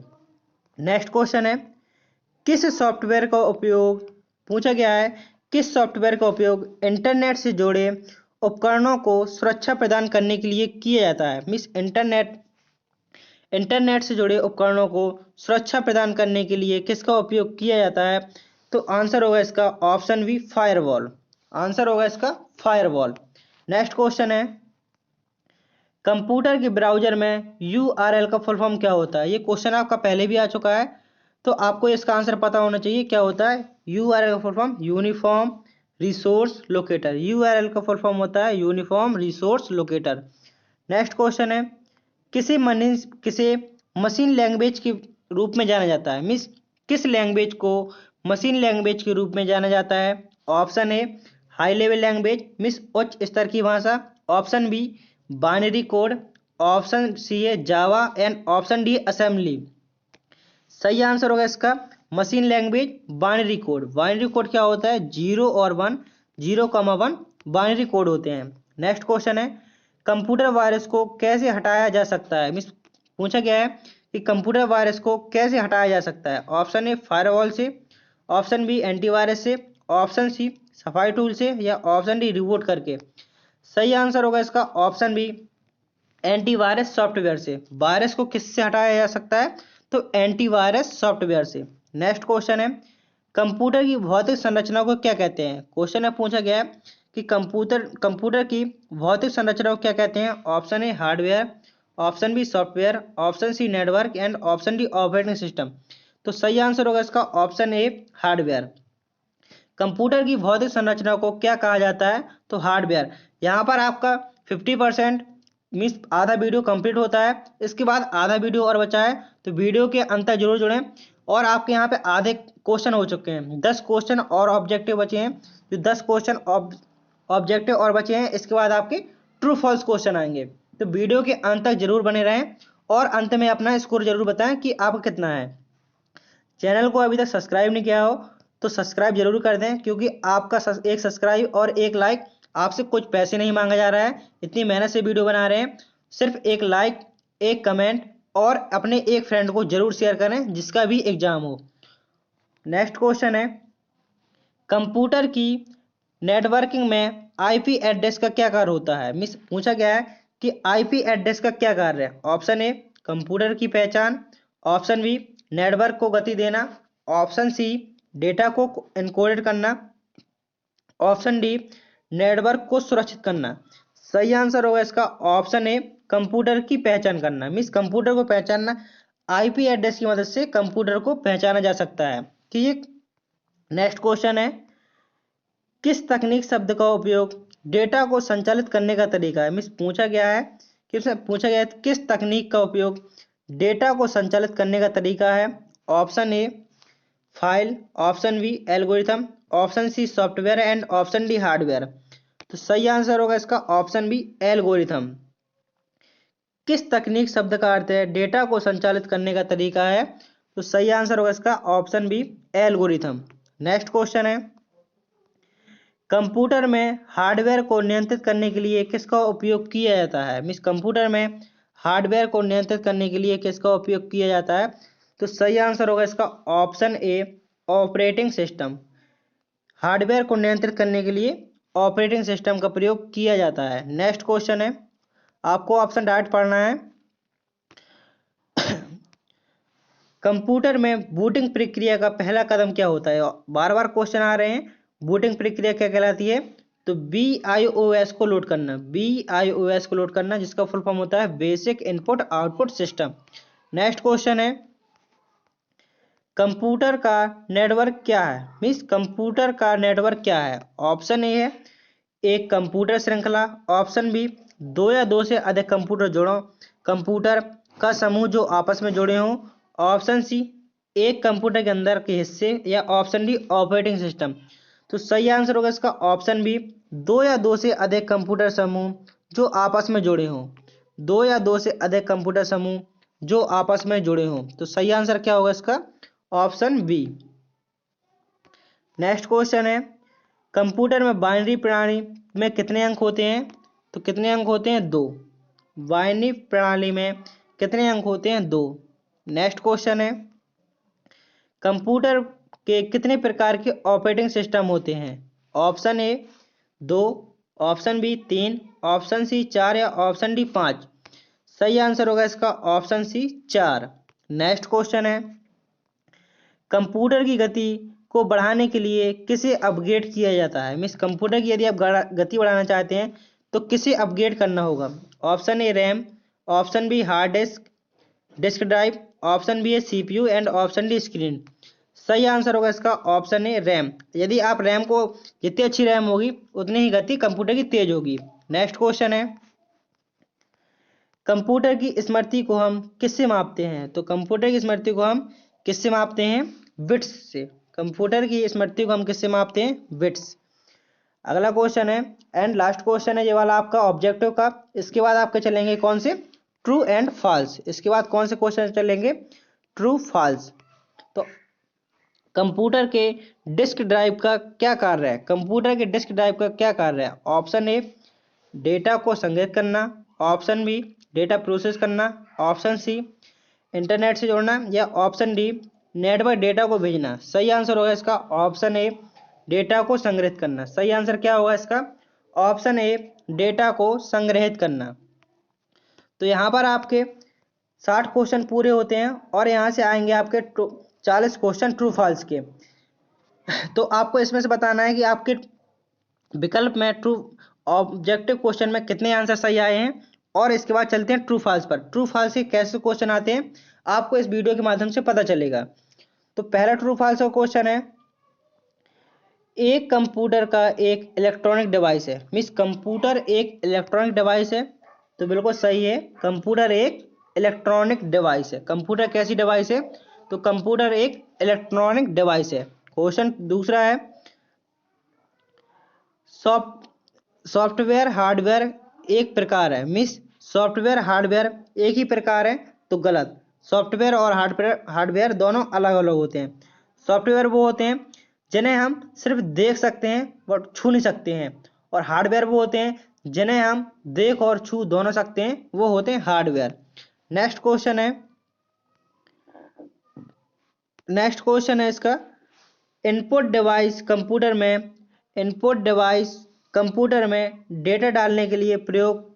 नेक्स्ट क्वेश्चन है किस सॉफ्टवेयर का उपयोग पूछा गया है किस सॉफ्टवेयर का उपयोग इंटरनेट से जुड़े उपकरणों को सुरक्षा प्रदान करने के लिए किया जाता है? मीन्स इंटरनेट से जुड़े उपकरणों को सुरक्षा प्रदान करने के लिए किसका उपयोग किया जाता है? तो आंसर होगा इसका ऑप्शन बी फायरवॉल। आंसर होगा इसका फायरवॉल। नेक्स्ट क्वेश्चन है कंप्यूटर के ब्राउजर में URL का फुल फॉर्म क्या होता है? ये क्वेश्चन आपका पहले भी आ चुका है तो आपको इसका आंसर पता होना चाहिए। क्या होता है URL का full form? Uniform resource locator. URL का फुल फॉर्म होता है uniform resource locator. Next question है किसे मशीन लैंग्वेज के रूप में जाना जाता है? मीन्स किस लैंग्वेज को मशीन लैंग्वेज के रूप में जाना जाता है? Option A high level language, means उच्च स्तर की भाषा, option B binary code, option C है Java and option D assembly. सही आंसर होगा इसका machine language binary code. Binary code क्या होता है? 0 और 1, 0,1 बाइनरी कोड होते हैं। नेक्स्ट क्वेश्चन है कंप्यूटर वायरस को कैसे हटाया जा सकता है? मीन्स पूछा गया है कि कंप्यूटर वायरस को कैसे हटाया जा सकता है? ऑप्शन ए फायरवॉल से, ऑप्शन बी एंटीवायरस से, ऑप्शन सी सफाई टूल से या ऑप्शन डी रिबूट करके। सही आंसर होगा इसका ऑप्शन बी एंटीवायरस सॉफ्टवेयर से। वायरस को किससे हटाया जा सकता है? तो एंटीवायरस सॉफ्टवेयर से। नेक्स्ट क्वेश्चन है कंप्यूटर की भौतिक संरचना को क्या कहते हैं? क्वेश्चन में पूछा गया है कि कंप्यूटर की भौतिक संरचना को क्या कहते हैं? Option A hardware, option B software, option C network and option D operating system. तो सही आंसर होगा इसका ऑप्शन ए हार्डवेयर। कंप्यूटर की भौतिक संरचना को क्या कहा जाता है? तो हार्डवेयर। यहाँ पर आपका 50% मीन्स आधा वीडियो कंप्लीट होता है, इसके बाद आधा वीडियो और बचा है, तो वीडियो के अंत तक जरूर जुड़ें। और आपके यहाँ पे आधे क्वेश्चन हो चुके हैं, 10 क्वेश्चन और ऑब्जेक्टिव बचे हैं। जो 10 क्वेश्चन ऑब्जेक्टिव और बचे हैं, इसके बाद आपके ट्रू फॉल्स क्वेश्चन आएंगे। तो वीडियो के अंत तक जरूर बने रहें और अंत में अपना स्कोर जरूर बताएं कि आपका कितना है। चैनल को अभी तक सब्सक्राइब नहीं किया हो तो सब्सक्राइब जरूर कर दें, क्योंकि आपका एक सब्सक्राइब और एक लाइक, आपसे कुछ पैसे नहीं मांगा जा रहा है, इतनी मेहनत से वीडियो बना रहे हैं। सिर्फ एक लाइक, एक कमेंट और अपने एक फ्रेंड को जरूर शेयर करें जिसका भी एग्जाम हो। नेक्स्ट क्वेश्चन है कंप्यूटर की नेटवर्किंग में IP एड्रेस का क्या कार्य होता है? मिस पूछा गया है कि IP एड्रेस का क्या कार्य है? ऑप्शन ए कंप्यूटर की पहचान, ऑप्शन बी नेटवर्क को गति देना, ऑप्शन सी डेटा को एनकोडेड करना, ऑप्शन डी नेटवर्क को सुरक्षित करना। सही आंसर होगा इसका ऑप्शन ए, कंप्यूटर की पहचान करना। मीन्स कंप्यूटर को पहचानना, आईपी एड्रेस की मदद से कंप्यूटर को पहचाना जा सकता है। ठीक। नेक्स्ट क्वेश्चन है, किस तकनीक शब्द का उपयोग डेटा को संचालित करने का तरीका है। मीन्स पूछा गया है कि उसमें पूछा गया है किस तकनीक का उपयोग डेटा को संचालित करने का तरीका है। Option A file, option B algorithm, option C software and option D hardware. तो सही आंसर होगा इसका ऑप्शन बी एल्गोरिथम। किस तकनीक शब्द का अर्थ है डेटा को संचालित करने का तरीका है, तो सही आंसर होगा इसका option B algorithm. Next question है, कंप्यूटर में हार्डवेयर को नियंत्रित करने के लिए किसका उपयोग किया जाता है। मीन्स कंप्यूटर में हार्डवेयर को नियंत्रित करने के लिए किसका उपयोग किया जाता है, तो सही आंसर होगा इसका ऑप्शन ए ऑपरेटिंग सिस्टम। हार्डवेयर को नियंत्रित करने के लिए ऑपरेटिंग सिस्टम का प्रयोग किया जाता है। नेक्स्ट क्वेश्चन है, आपको ऑप्शन डायरेक्ट पढ़ना है। कंप्यूटर में बूटिंग प्रक्रिया का पहला कदम क्या होता है। बार बार क्वेश्चन आ रहे हैं, बूटिंग प्रक्रिया क्या कहलाती है, तो BIOS को लोड करना। BIOS को लोड करना, जिसका फुल फॉर्म होता है basic input output system. Next question है, कंप्यूटर का नेटवर्क क्या है। मीन्स कंप्यूटर का नेटवर्क क्या है। ऑप्शन ए है एक कंप्यूटर श्रृंखला, ऑप्शन बी दो या दो से अधिक कंप्यूटर का समूह जो आपस में जुड़े हों, ऑप्शन सी एक कंप्यूटर के अंदर के हिस्से, या ऑप्शन डी ऑपरेटिंग सिस्टम। तो सही आंसर होगा इसका ऑप्शन बी दो या दो से अधिक कंप्यूटर समूह जो आपस में जुड़े हों। दो या दो से अधिक कंप्यूटर समूह जो आपस में जुड़े हों। तो सही आंसर क्या होगा इसका ऑप्शन बी। नेक्स्ट क्वेश्चन है, कंप्यूटर में बाइनरी प्रणाली में कितने अंक होते हैं, तो कितने अंक होते हैं, दो। बाइनरी प्रणाली में कितने अंक होते हैं, दो। नेक्स्ट क्वेश्चन है, कंप्यूटर के कितने प्रकार के ऑपरेटिंग सिस्टम होते हैं। ऑप्शन ए दो, ऑप्शन बी तीन, ऑप्शन सी चार, या ऑप्शन डी पाँच। सही आंसर होगा इसका ऑप्शन सी चार। नेक्स्ट क्वेश्चन है, कंप्यूटर की गति को बढ़ाने के लिए किसे अपग्रेड किया जाता है। मीन्स कंप्यूटर की यदि आप गति बढ़ाना चाहते हैं तो किसे अपग्रेड करना होगा। Option A RAM, option B hard disk drive, option B है CPU and option D screen. सही आंसर होगा इसका ऑप्शन ए रैम। यदि आप रैम को, जितनी अच्छी रैम होगी उतनी ही गति कंप्यूटर की तेज होगी। नेक्स्ट क्वेश्चन है, कंप्यूटर की स्मृति को हम किससे मापते हैं। तो कंप्यूटर की स्मृति को हम किससे मापते हैं, बिट्स से। कंप्यूटर की स्मृति को हम किससे मापते हैं, बिट्स। अगला क्वेश्चन है एंड लास्ट क्वेश्चन है ये वाला आपका ऑब्जेक्टिव का। इसके बाद आपके चलेंगे कौन से, ट्रू एंड फॉल्स। इसके बाद कौन से क्वेश्चन चलेंगे, ट्रू फॉल्स। तो कंप्यूटर के डिस्क ड्राइव का क्या कार्य है। कंप्यूटर के डिस्क ड्राइव का क्या कार्य है। ऑप्शन ए डेटा को संग्रहित करना, ऑप्शन बी डेटा प्रोसेस करना, ऑप्शन सी इंटरनेट से जोड़ना, या ऑप्शन डी नेटवर्क डेटा को भेजना। सही आंसर होगा इसका ऑप्शन ए डेटा को संग्रहित करना। सही आंसर क्या होगा इसका ऑप्शन ए डेटा को संग्रहित करना। तो यहाँ पर आपके 60 क्वेश्चन पूरे होते हैं और यहाँ से आएंगे आपके 40 क्वेश्चन ट्रू फॉल्स के। तो आपको इसमें से बताना है कि आपके विकल्प में ट्रू ऑब्जेक्टिव क्वेश्चन में कितने आंसर सही आए हैं। और इसके बाद चलते हैं ट्रू फॉल्स पर। ट्रू फॉल्स के कैसे क्वेश्चन आते हैं आपको इस वीडियो के माध्यम से पता चलेगा। तो पहला ट्रू फॉल्स का क्वेश्चन है, एक कंप्यूटर का एक इलेक्ट्रॉनिक डिवाइस है। मीन्स कंप्यूटर एक इलेक्ट्रॉनिक डिवाइस है। तो बिल्कुल सही है, कंप्यूटर एक इलेक्ट्रॉनिक डिवाइस है। कंप्यूटर कैसी डिवाइस है, तो कंप्यूटर एक इलेक्ट्रॉनिक डिवाइस है। क्वेश्चन दूसरा है, सॉफ्टवेयर हार्डवेयर एक प्रकार है। मीन्स सॉफ्टवेयर हार्डवेयर एक ही प्रकार है, तो गलत। सॉफ्टवेयर और हार्डवेयर दोनों अलग अलग होते हैं। सॉफ्टवेयर वो होते हैं जिन्हें हम सिर्फ देख सकते हैं बट छू नहीं सकते हैं, और हार्डवेयर वो होते हैं जिन्हें हम देख और छू दोनों सकते हैं, वो होते हैं हार्डवेयर। नेक्स्ट क्वेश्चन है इसका, इनपुट डिवाइस कंप्यूटर में डेटा डालने के लिए प्रयोग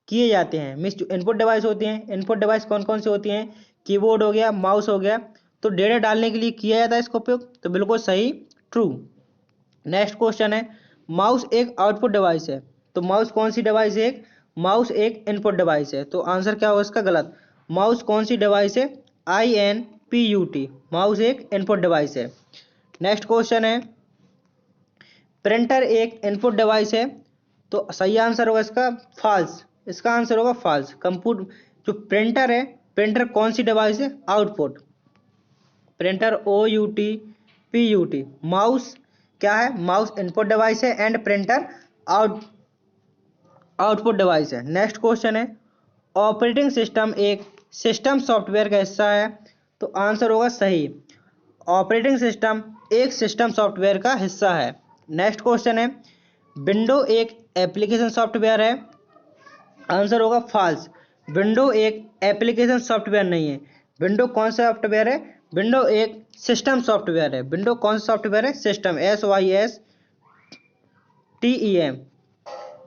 किए जाते हैं। मीन्स जो इनपुट डिवाइस होती हैं, इनपुट डिवाइस कौन कौन सी होती हैं, कीबोर्ड हो गया, माउस हो गया। तो डेटा डालने के लिए किया जाता है इसका उपयोग, तो बिल्कुल सही, ट्रू। नेक्स्ट क्वेश्चन है, माउस एक आउटपुट डिवाइस है। तो माउस कौन सी डिवाइस है? माउस एक इनपुट डिवाइस है। तो आंसर क्या होगा इसका? गलत। माउस कौन सी डिवाइस है? INPUT। माउस एक इनपुट डिवाइस है। नेक्स्ट क्वेश्चन है, प्रिंटर एक इनपुट डिवाइस है। तो सही आंसर होगा इसका फॉल्स। इसका आंसर होगा फॉल्स। जो प्रिंटर है, प्रिंटर कौन सी डिवाइस है? आउटपुट। Printer OUTPUT। माउस क्या है? माउस इनपुट डिवाइस है एंड प्रिंटर आउटपुट डिवाइस है। नेक्स्ट क्वेश्चन है, ऑपरेटिंग सिस्टम एक सिस्टम सॉफ्टवेयर का हिस्सा है। तो आंसर होगा सही। ऑपरेटिंग सिस्टम एक सिस्टम सॉफ्टवेयर का हिस्सा है। नेक्स्ट क्वेश्चन है, विंडो एक एप्लीकेशन सॉफ्टवेयर है। आंसर होगा फॉल्स। विंडो एक एप्लीकेशन सॉफ्टवेयर नहीं है। विंडो कौन सा सॉफ्टवेयर है? विंडो एक सिस्टम सॉफ्टवेयर है। विंडो कौन सा सॉफ्टवेयर है? System, SYSTEM।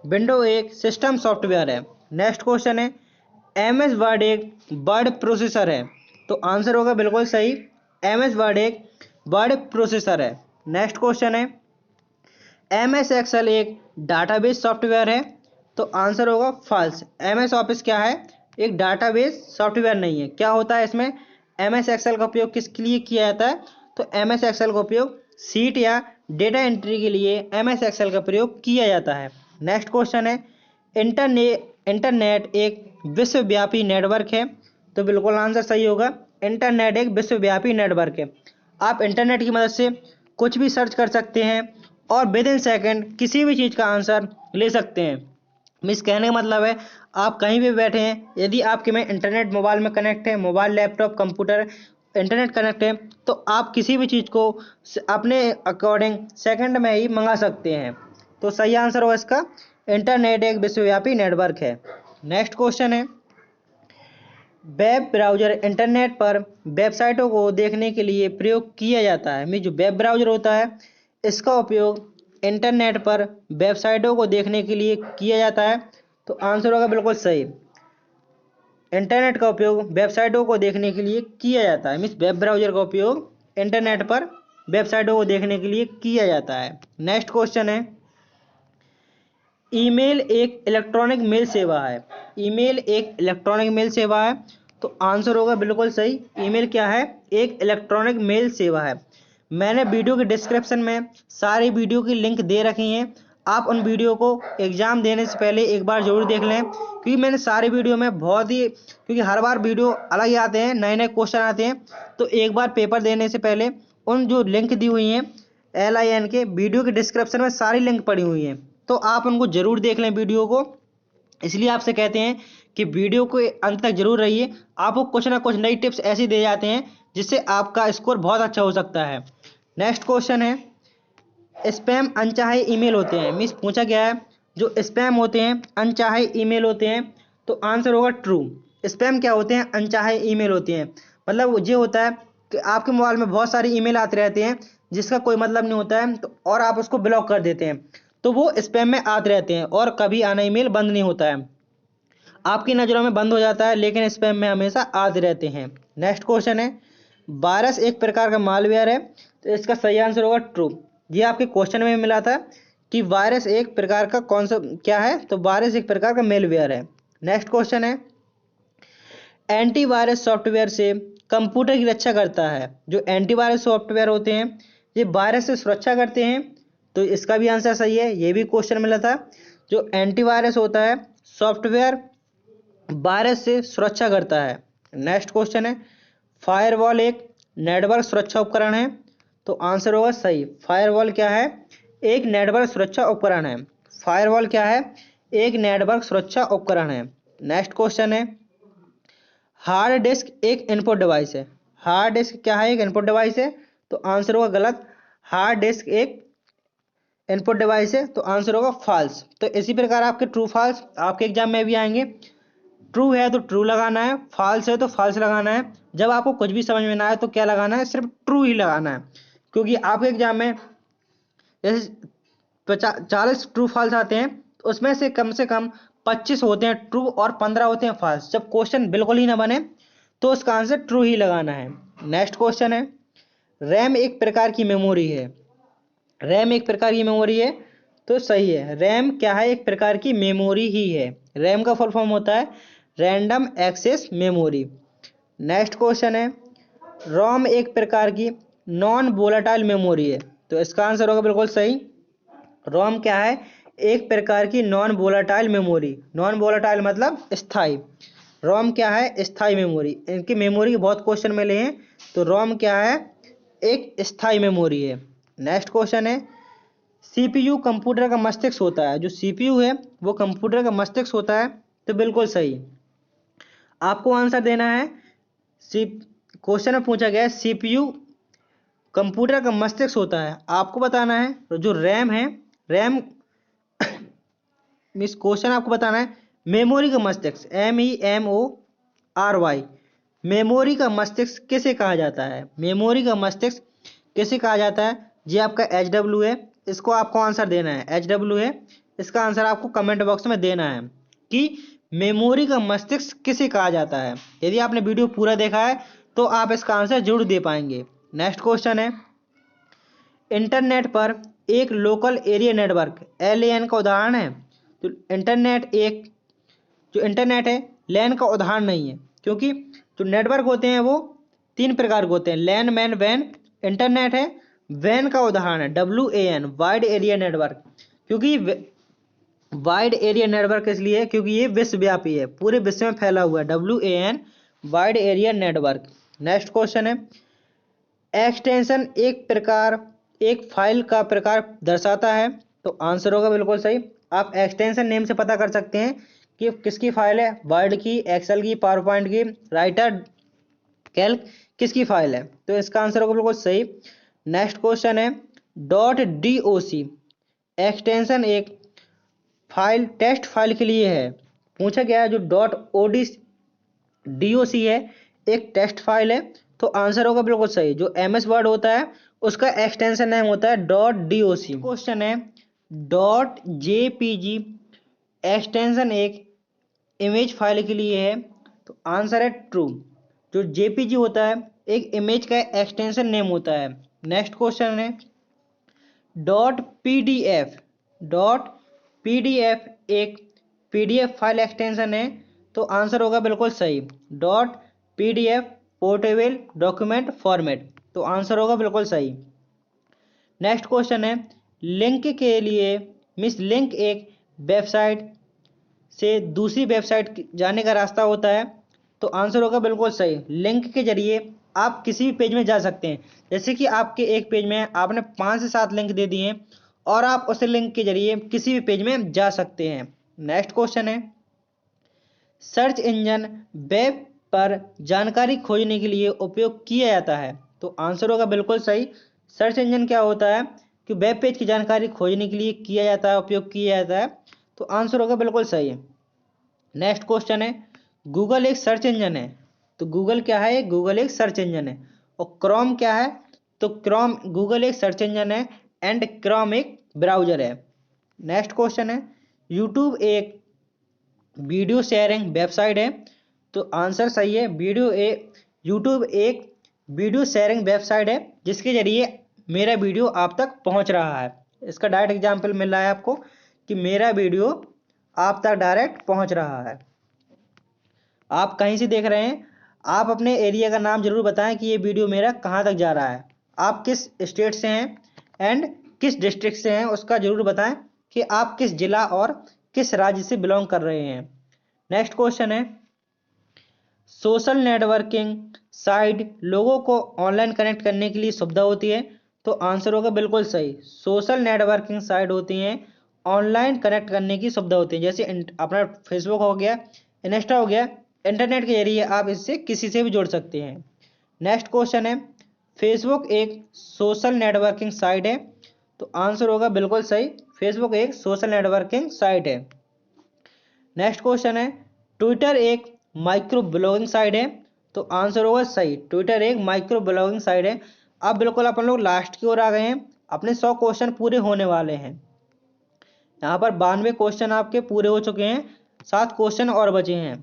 विंडो एक सिस्टम सॉफ्टवेयर है। नेक्स्ट क्वेश्चन है, MS वर्ड एक वर्ड प्रोसेसर है। तो आंसर होगा बिल्कुल सही। MS वर्ड एक वर्ड प्रोसेसर है। नेक्स्ट क्वेश्चन है, MS एक्सेल एक डाटाबेस सॉफ्टवेयर है। तो आंसर होगा फॉल्स। MS ऑफिस क्या है? एक डाटाबेस सॉफ्टवेयर नहीं है। क्या होता है इसमें? MS एक्सेल का उपयोग किसके लिए किया जाता है? तो MS एक्सेल का उपयोग सीट या डेटा एंट्री के लिए MS एक्सेल का प्रयोग किया जाता है। नेक्स्ट क्वेश्चन है, इंटरनेट एक विश्वव्यापी नेटवर्क है। तो बिल्कुल आंसर सही होगा। इंटरनेट एक विश्वव्यापी नेटवर्क है। आप इंटरनेट की मदद से कुछ भी सर्च कर सकते हैं और विद इन सेकेंड किसी भी चीज़ का आंसर ले सकते हैं। मिस कहने का मतलब है, आप कहीं भी बैठे हैं, यदि आपके में इंटरनेट मोबाइल में कनेक्ट है, mobile, laptop, computer, internet connect है, तो आप किसी भी चीज़ को अपने अकॉर्डिंग सेकंड में ही मंगा सकते हैं। तो सही आंसर होगा इसका, इंटरनेट एक विश्वव्यापी नेटवर्क है। नेक्स्ट क्वेश्चन है, वेब ब्राउज़र इंटरनेट पर वेबसाइटों को देखने के लिए प्रयोग किया जाता है। जो वेब ब्राउज़र होता है, इसका उपयोग इंटरनेट पर वेबसाइटों को देखने के लिए किया जाता है। तो आंसर होगा बिल्कुल सही। इंटरनेट का उपयोग वेबसाइटों को देखने के लिए किया जाता है। मीन्स वेब ब्राउज़र का उपयोग इंटरनेट पर वेबसाइटों को देखने के लिए किया जाता है। नेक्स्ट क्वेश्चन है, ईमेल एक इलेक्ट्रॉनिक मेल सेवा है। ईमेल एक इलेक्ट्रॉनिक मेल सेवा है। तो आंसर होगा बिल्कुल सही। ईमेल क्या है? एक इलेक्ट्रॉनिक मेल सेवा है। मैंने वीडियो के डिस्क्रिप्शन में सारी वीडियो की लिंक दे रखी हैं। आप उन वीडियो को एग्ज़ाम देने से पहले एक बार ज़रूर देख लें, क्योंकि मैंने सारी वीडियो में बहुत ही, क्योंकि हर बार वीडियो अलग ही आते हैं, नए नए क्वेश्चन आते हैं। तो एक बार पेपर देने से पहले उन जो लिंक दी हुई हैं LIN के वीडियो के डिस्क्रिप्शन में सारी लिंक पड़ी हुई हैं, तो आप उनको ज़रूर देख लें वीडियो को। इसलिए आपसे कहते हैं कि वीडियो को अंत तक जरूर रहिए। आपको कुछ ना कुछ नई टिप्स ऐसी दे जाते हैं जिससे आपका स्कोर बहुत अच्छा हो सकता है। नेक्स्ट क्वेश्चन है, स्पैम अनचाहे ईमेल होते हैं। मीन्स पूछा गया है, जो स्पैम होते हैं अनचाहे ईमेल होते हैं। तो आंसर होगा ट्रू। स्पैम क्या होते हैं? अनचाहे ईमेल होते हैं। मतलब ये होता है कि आपके मोबाइल में बहुत सारी ईमेल आते रहते हैं जिसका कोई मतलब नहीं होता है, तो और आप उसको ब्लॉक कर देते हैं, तो वो स्पैम में आते रहते हैं और कभी आना ईमेल बंद नहीं होता है। आपकी नज़रों में बंद हो जाता है लेकिन स्पैम में हमेशा आते रहते हैं। नेक्स्ट क्वेश्चन है, वायरस एक प्रकार का मालवेयर है। तो इसका सही आंसर होगा ट्रू। ये आपके क्वेश्चन में मिला था कि वायरस एक प्रकार का कौन सा क्या है? तो वायरस एक प्रकार का मेलवेयर है। नेक्स्ट क्वेश्चन है, एंटीवायरस सॉफ्टवेयर से कंप्यूटर की रक्षा करता है। जो एंटीवायरस सॉफ्टवेयर होते हैं ये वायरस से सुरक्षा करते हैं। तो इसका भी आंसर सही है। ये भी क्वेश्चन मिला था। जो एंटीवायरस होता है सॉफ्टवेयर वायरस से सुरक्षा करता है। नेक्स्ट क्वेश्चन है, फायरवॉल एक नेटवर्क सुरक्षा उपकरण है। तो आंसर होगा सही। फायरवॉल क्या है? एक नेटवर्क सुरक्षा उपकरण है। फायरवॉल क्या है? एक नेटवर्क सुरक्षा उपकरण है। नेक्स्ट क्वेश्चन है, हार्ड डिस्क एक इनपुट डिवाइस है। हार्ड डिस्क क्या है? एक इनपुट डिवाइस है। तो आंसर होगा गलत। हार्ड डिस्क एक इनपुट डिवाइस है। तो आंसर होगा फॉल्स। तो इसी प्रकार आपके ट्रू फॉल्स आपके एग्जाम में भी आएंगे। ट्रू है तो ट्रू लगाना है, फॉल्स है तो फॉल्स लगाना है। जब आपको कुछ भी समझ में ना आए तो क्या लगाना है? सिर्फ ट्रू ही लगाना है, क्योंकि आपके एग्जाम में जैसे 40 ट्रू फॉल्स आते हैं तो उसमें से कम 25 होते हैं ट्रू और 15 होते हैं फॉल्स। जब क्वेश्चन बिल्कुल ही ना बने तो उसका आंसर ट्रू ही लगाना है। नेक्स्ट क्वेश्चन है, रैम एक प्रकार की मेमोरी है। रैम एक प्रकार की मेमोरी है। तो सही है। रैम क्या है? एक प्रकार की मेमोरी ही है। रैम का फुल फॉर्म होता है random access memory. Next question है, रोम एक प्रकार की नॉन वोलेटाइल मेमोरी है। तो इसका आंसर होगा बिल्कुल सही। रोम क्या है? एक प्रकार की non volatile memory. Non volatile मतलब स्थायी। रोम क्या है? स्थायी मेमोरी। इनकी मेमोरी के बहुत क्वेश्चन मिले हैं। तो रोम क्या है? एक स्थायी मेमोरी है। नेक्स्ट क्वेश्चन है, सीपीयू कंप्यूटर का मस्तिष्क होता है। जो सीपीयू है वो कंप्यूटर का मस्तिष्क होता है। तो बिल्कुल सही। आपको आंसर देना है। सी क्वेश्चन में पूछा गया है सीपीयू कंप्यूटर का मस्तिष्क होता है, आपको बताना है। तो जो रैम है, रैम मिस क्वेश्चन आपको बताना है मेमोरी का मस्तिष्क, MEMORY। मेमोरी का मस्तिष्क किसे कहा जाता है? मेमोरी का मस्तिष्क किसे कहा जाता है? ये आपका HW है। इसको आपको आंसर देना है। HW है, इसका आंसर आपको कमेंट बॉक्स में देना है कि मेमोरी का मस्तिष्क किसे कहा जाता है। यदि आपने वीडियो पूरा देखा है तो आप इसका आंसर जरूर दे पाएंगे। नेक्स्ट क्वेश्चन है, इंटरनेट पर एक लोकल एरिया नेटवर्क LAN का उदाहरण है। तो इंटरनेट है लैन का उदाहरण नहीं है, क्योंकि जो नेटवर्क होते हैं वो तीन प्रकार के होते हैं, लैन, मैन, वैन। इंटरनेट है वैन का उदाहरण है, WAN, वाइड एरिया नेटवर्क। क्योंकि वाइड एरिया नेटवर्क इसलिए है क्योंकि ये विश्वव्यापी है, पूरे विश्व में फैला हुआ है। WAN wide area network. Next question है, एक्सटेंशन एक फाइल का प्रकार दर्शाता है। तो आंसर होगा बिल्कुल सही। आप एक्सटेंशन नेम से पता कर सकते हैं कि किसकी फाइल है, वर्ड की, एक्सेल की, पावर पॉइंट की, राइटर, कैल्क, किसकी फाइल है। तो इसका आंसर होगा बिल्कुल सही। नेक्स्ट क्वेश्चन है, .doc एक्सटेंशन एक फाइल टेक्स्ट फाइल के लिए है। पूछा गया है जो .doc है एक टेक्स्ट फाइल है। तो आंसर होगा बिल्कुल सही। जो MS वर्ड होता है उसका एक्सटेंशन नेम होता है .doc। क्वेश्चन है, .jpg एक्सटेंशन एक इमेज फाइल के लिए है। तो आंसर है ट्रू। जो JPG होता है एक इमेज का एक्सटेंशन नेम होता है। नेक्स्ट क्वेश्चन है, .pdf एक PDF फाइल एक्सटेंशन है। तो आंसर होगा बिल्कुल सही। .pdf portable document format. तो आंसर होगा बिल्कुल सही। नेक्स्ट क्वेश्चन है, लिंक के लिए मिस लिंक एक वेबसाइट से दूसरी वेबसाइट जाने का रास्ता होता है। तो आंसर होगा बिल्कुल सही। लिंक के जरिए आप किसी भी पेज में जा सकते हैं। जैसे कि आपके एक पेज में आपने 5 से 7 लिंक दे दिए हैं और आप उस लिंक के जरिए किसी भी पेज में जा सकते हैं। नेक्स्ट क्वेश्चन है, सर्च इंजन वेब पर जानकारी खोजने के लिए उपयोग किया जाता है। तो आंसर होगा बिल्कुल सही। सर्च इंजन क्या होता है कि वेब पेज की जानकारी खोजने के लिए किया जाता है, उपयोग किया जाता है। तो आंसर होगा बिल्कुल सही। नेक्स्ट क्वेश्चन है, गूगल एक सर्च इंजन है। तो गूगल क्या है? गूगल एक सर्च इंजन है। और क्रोम क्या है? तो क्रोम गूगल एक सर्च इंजन है एंड क्रोम एक ब्राउजर है। नेक्स्ट क्वेश्चन है, यूट्यूब एक वीडियो शेयरिंग वेबसाइट है। तो आंसर सही है। यूट्यूब एक वीडियो शेयरिंग वेबसाइट है जिसके जरिए मेरा वीडियो आप तक पहुंच रहा है। इसका डायरेक्ट एग्जाम्पल मिल रहा है आपको कि मेरा वीडियो आप तक डायरेक्ट पहुंच रहा है। आप कहीं से देख रहे हैं, आप अपने एरिया का नाम जरूर बताएं कि ये वीडियो मेरा कहाँ तक जा रहा है, आप किस स्टेट से हैं एंड किस डिस्ट्रिक्ट से हैं उसका जरूर बताएं कि आप किस जिला और किस राज्य से बिलोंग कर रहे हैं। नेक्स्ट क्वेश्चन है, सोशल नेटवर्किंग साइट लोगों को ऑनलाइन कनेक्ट करने के लिए सुविधा होती है। तो आंसर होगा बिल्कुल सही। सोशल नेटवर्किंग साइट होती हैं ऑनलाइन कनेक्ट करने की सुविधा होती है। जैसे अपना फेसबुक हो गया, इंस्टा हो गया, इंटरनेट के जरिए आप इससे किसी से भी जुड़ सकते हैं। नेक्स्ट क्वेश्चन है, फेसबुक एक सोशल नेटवर्किंग साइट है। तो आंसर होगा बिल्कुल सही। फेसबुक एक सोशल नेटवर्किंग साइट है। नेक्स्ट क्वेश्चन है, ट्विटर एक माइक्रो ब्लॉगिंग साइट है। तो आंसर होगा सही। ट्विटर एक माइक्रो ब्लॉगिंग साइट है। अब बिल्कुल अपन लोग लास्ट की ओर आ गए हैं। अपने 100 क्वेश्चन पूरे होने वाले हैं। यहाँ पर 92 क्वेश्चन आपके पूरे हो चुके हैं, 7 क्वेश्चन और बचे हैं।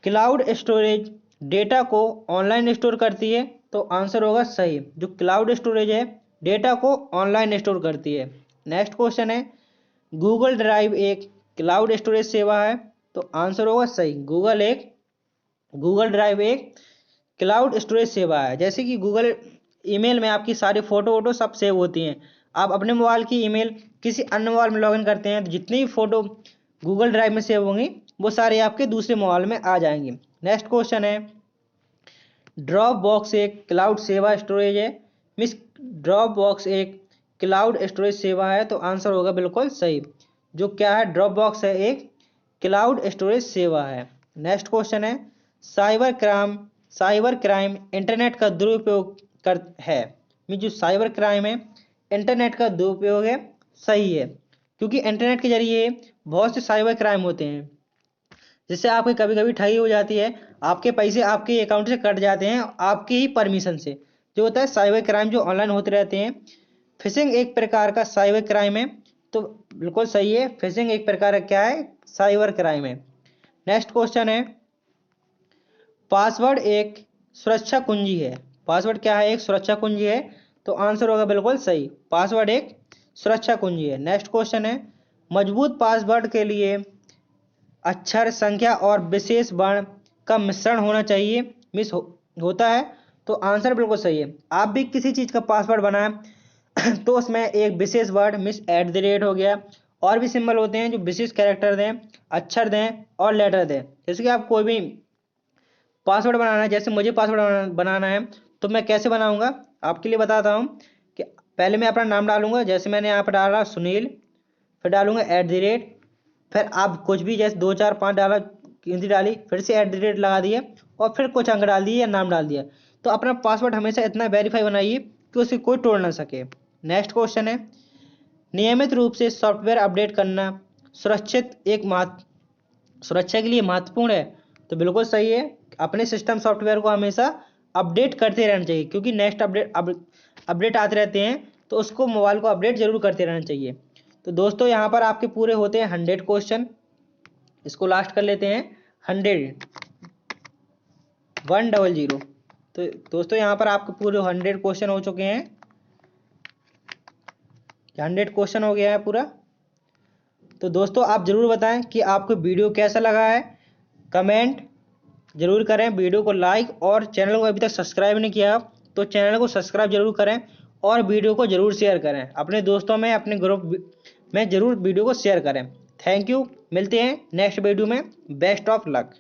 क्लाउड स्टोरेज डेटा को ऑनलाइन स्टोर करती है। तो आंसर होगा सही। जो क्लाउड स्टोरेज है डेटा को ऑनलाइन स्टोर करती है। नेक्स्ट क्वेश्चन है, गूगल ड्राइव एक क्लाउड स्टोरेज सेवा है, तो आंसर होगा सही, गूगल ड्राइव एक क्लाउड स्टोरेज सेवा है। जैसे कि गूगल ईमेल में आपकी सारी फोटो वोटो सब सेव होती हैं, आप अपने मोबाइल की ईमेल किसी अन्य मोबाइल में लॉगिन करते हैं तो जितनी भी फोटो गूगल ड्राइव में सेव होंगी वो सारे आपके दूसरे मोबाइल में आ जाएंगी। नेक्स्ट क्वेश्चन है, ड्रॉप बॉक्स एक क्लाउड सेवा स्टोरेज है, मिस ड्रॉप बॉक्स एक क्लाउड स्टोरेज सेवा है, तो आंसर होगा बिल्कुल सही, जो क्या है, ड्रॉप बॉक्स है एक क्लाउड स्टोरेज सेवा है। नेक्स्ट क्वेश्चन है, साइबर क्राइम इंटरनेट का दुरुपयोग कर है, मीन जो साइबर क्राइम है इंटरनेट का दुरुपयोग है, सही है, क्योंकि इंटरनेट के जरिए बहुत से साइबर क्राइम होते हैं, जिससे आपकी कभी कभी ठगी हो जाती है, आपके पैसे आपके अकाउंट से कट जाते हैं आपके ही परमिशन से, जो होता है साइबर क्राइम जो ऑनलाइन होते रहते हैं। फिशिंग एक प्रकार का साइबर क्राइम है, तो बिल्कुल सही है, फिशिंग एक प्रकार का क्या है, साइबर क्राइम है। नेक्स्ट क्वेश्चन है, पासवर्ड एक सुरक्षा कुंजी है, पासवर्ड क्या है, एक सुरक्षा कुंजी है, तो आंसर होगा बिल्कुल सही, पासवर्ड एक सुरक्षा कुंजी है। नेक्स्ट क्वेश्चन है, मजबूत पासवर्ड के लिए अक्षर संख्या और विशेष वर्ण का मिश्रण होना चाहिए, होता है, तो आंसर बिल्कुल सही है। आप भी किसी चीज़ का पासवर्ड बनाएं तो उसमें एक विशेष वर्ड @ हो गया, और भी सिंबल होते हैं जो विशेष कैरेक्टर दें, अक्षर दें और लेटर दें। जैसे कि आप कोई भी पासवर्ड बनाना है, जैसे मुझे पासवर्ड बनाना है तो मैं कैसे बनाऊंगा आपके लिए बताता हूँ कि पहले मैं अपना नाम डालूंगा, जैसे मैंने यहाँ पर डाला सुनील, फिर डालूंगा @ फिर आप कुछ भी जैसे 2 4 5 डाला, गिनती डाली, फिर से @ लगा दिया और फिर कुछ अंक डाल दिए या नाम डाल दिया, तो अपना पासवर्ड हमेशा इतना वेरीफाई बनाइए कि उसे कोई तोड़ ना सके। नेक्स्ट क्वेश्चन है, नियमित रूप से सॉफ्टवेयर अपडेट करना सुरक्षा के लिए महत्वपूर्ण है, तो बिल्कुल सही है, अपने सिस्टम सॉफ्टवेयर को हमेशा अपडेट करते रहना चाहिए, क्योंकि नेक्स्ट अपडेट आते रहते हैं, तो उसको मोबाइल को अपडेट जरूर करते रहना चाहिए। तो दोस्तों यहाँ पर आपके पूरे होते हैं 100 क्वेश्चन, इसको लास्ट कर लेते हैं 100। तो दोस्तों यहाँ पर आपके पूरे 100 क्वेश्चन हो चुके हैं, 100 क्वेश्चन हो गया है पूरा। तो दोस्तों आप ज़रूर बताएं कि आपको वीडियो कैसा लगा है, कमेंट जरूर करें, वीडियो को लाइक, और चैनल को अभी तक सब्सक्राइब नहीं किया तो चैनल को सब्सक्राइब जरूर करें, और वीडियो को जरूर शेयर करें अपने दोस्तों में, अपने ग्रुप में जरूर वीडियो को शेयर करें। थैंक यू, मिलते हैं नेक्स्ट वीडियो में, बेस्ट ऑफ लक।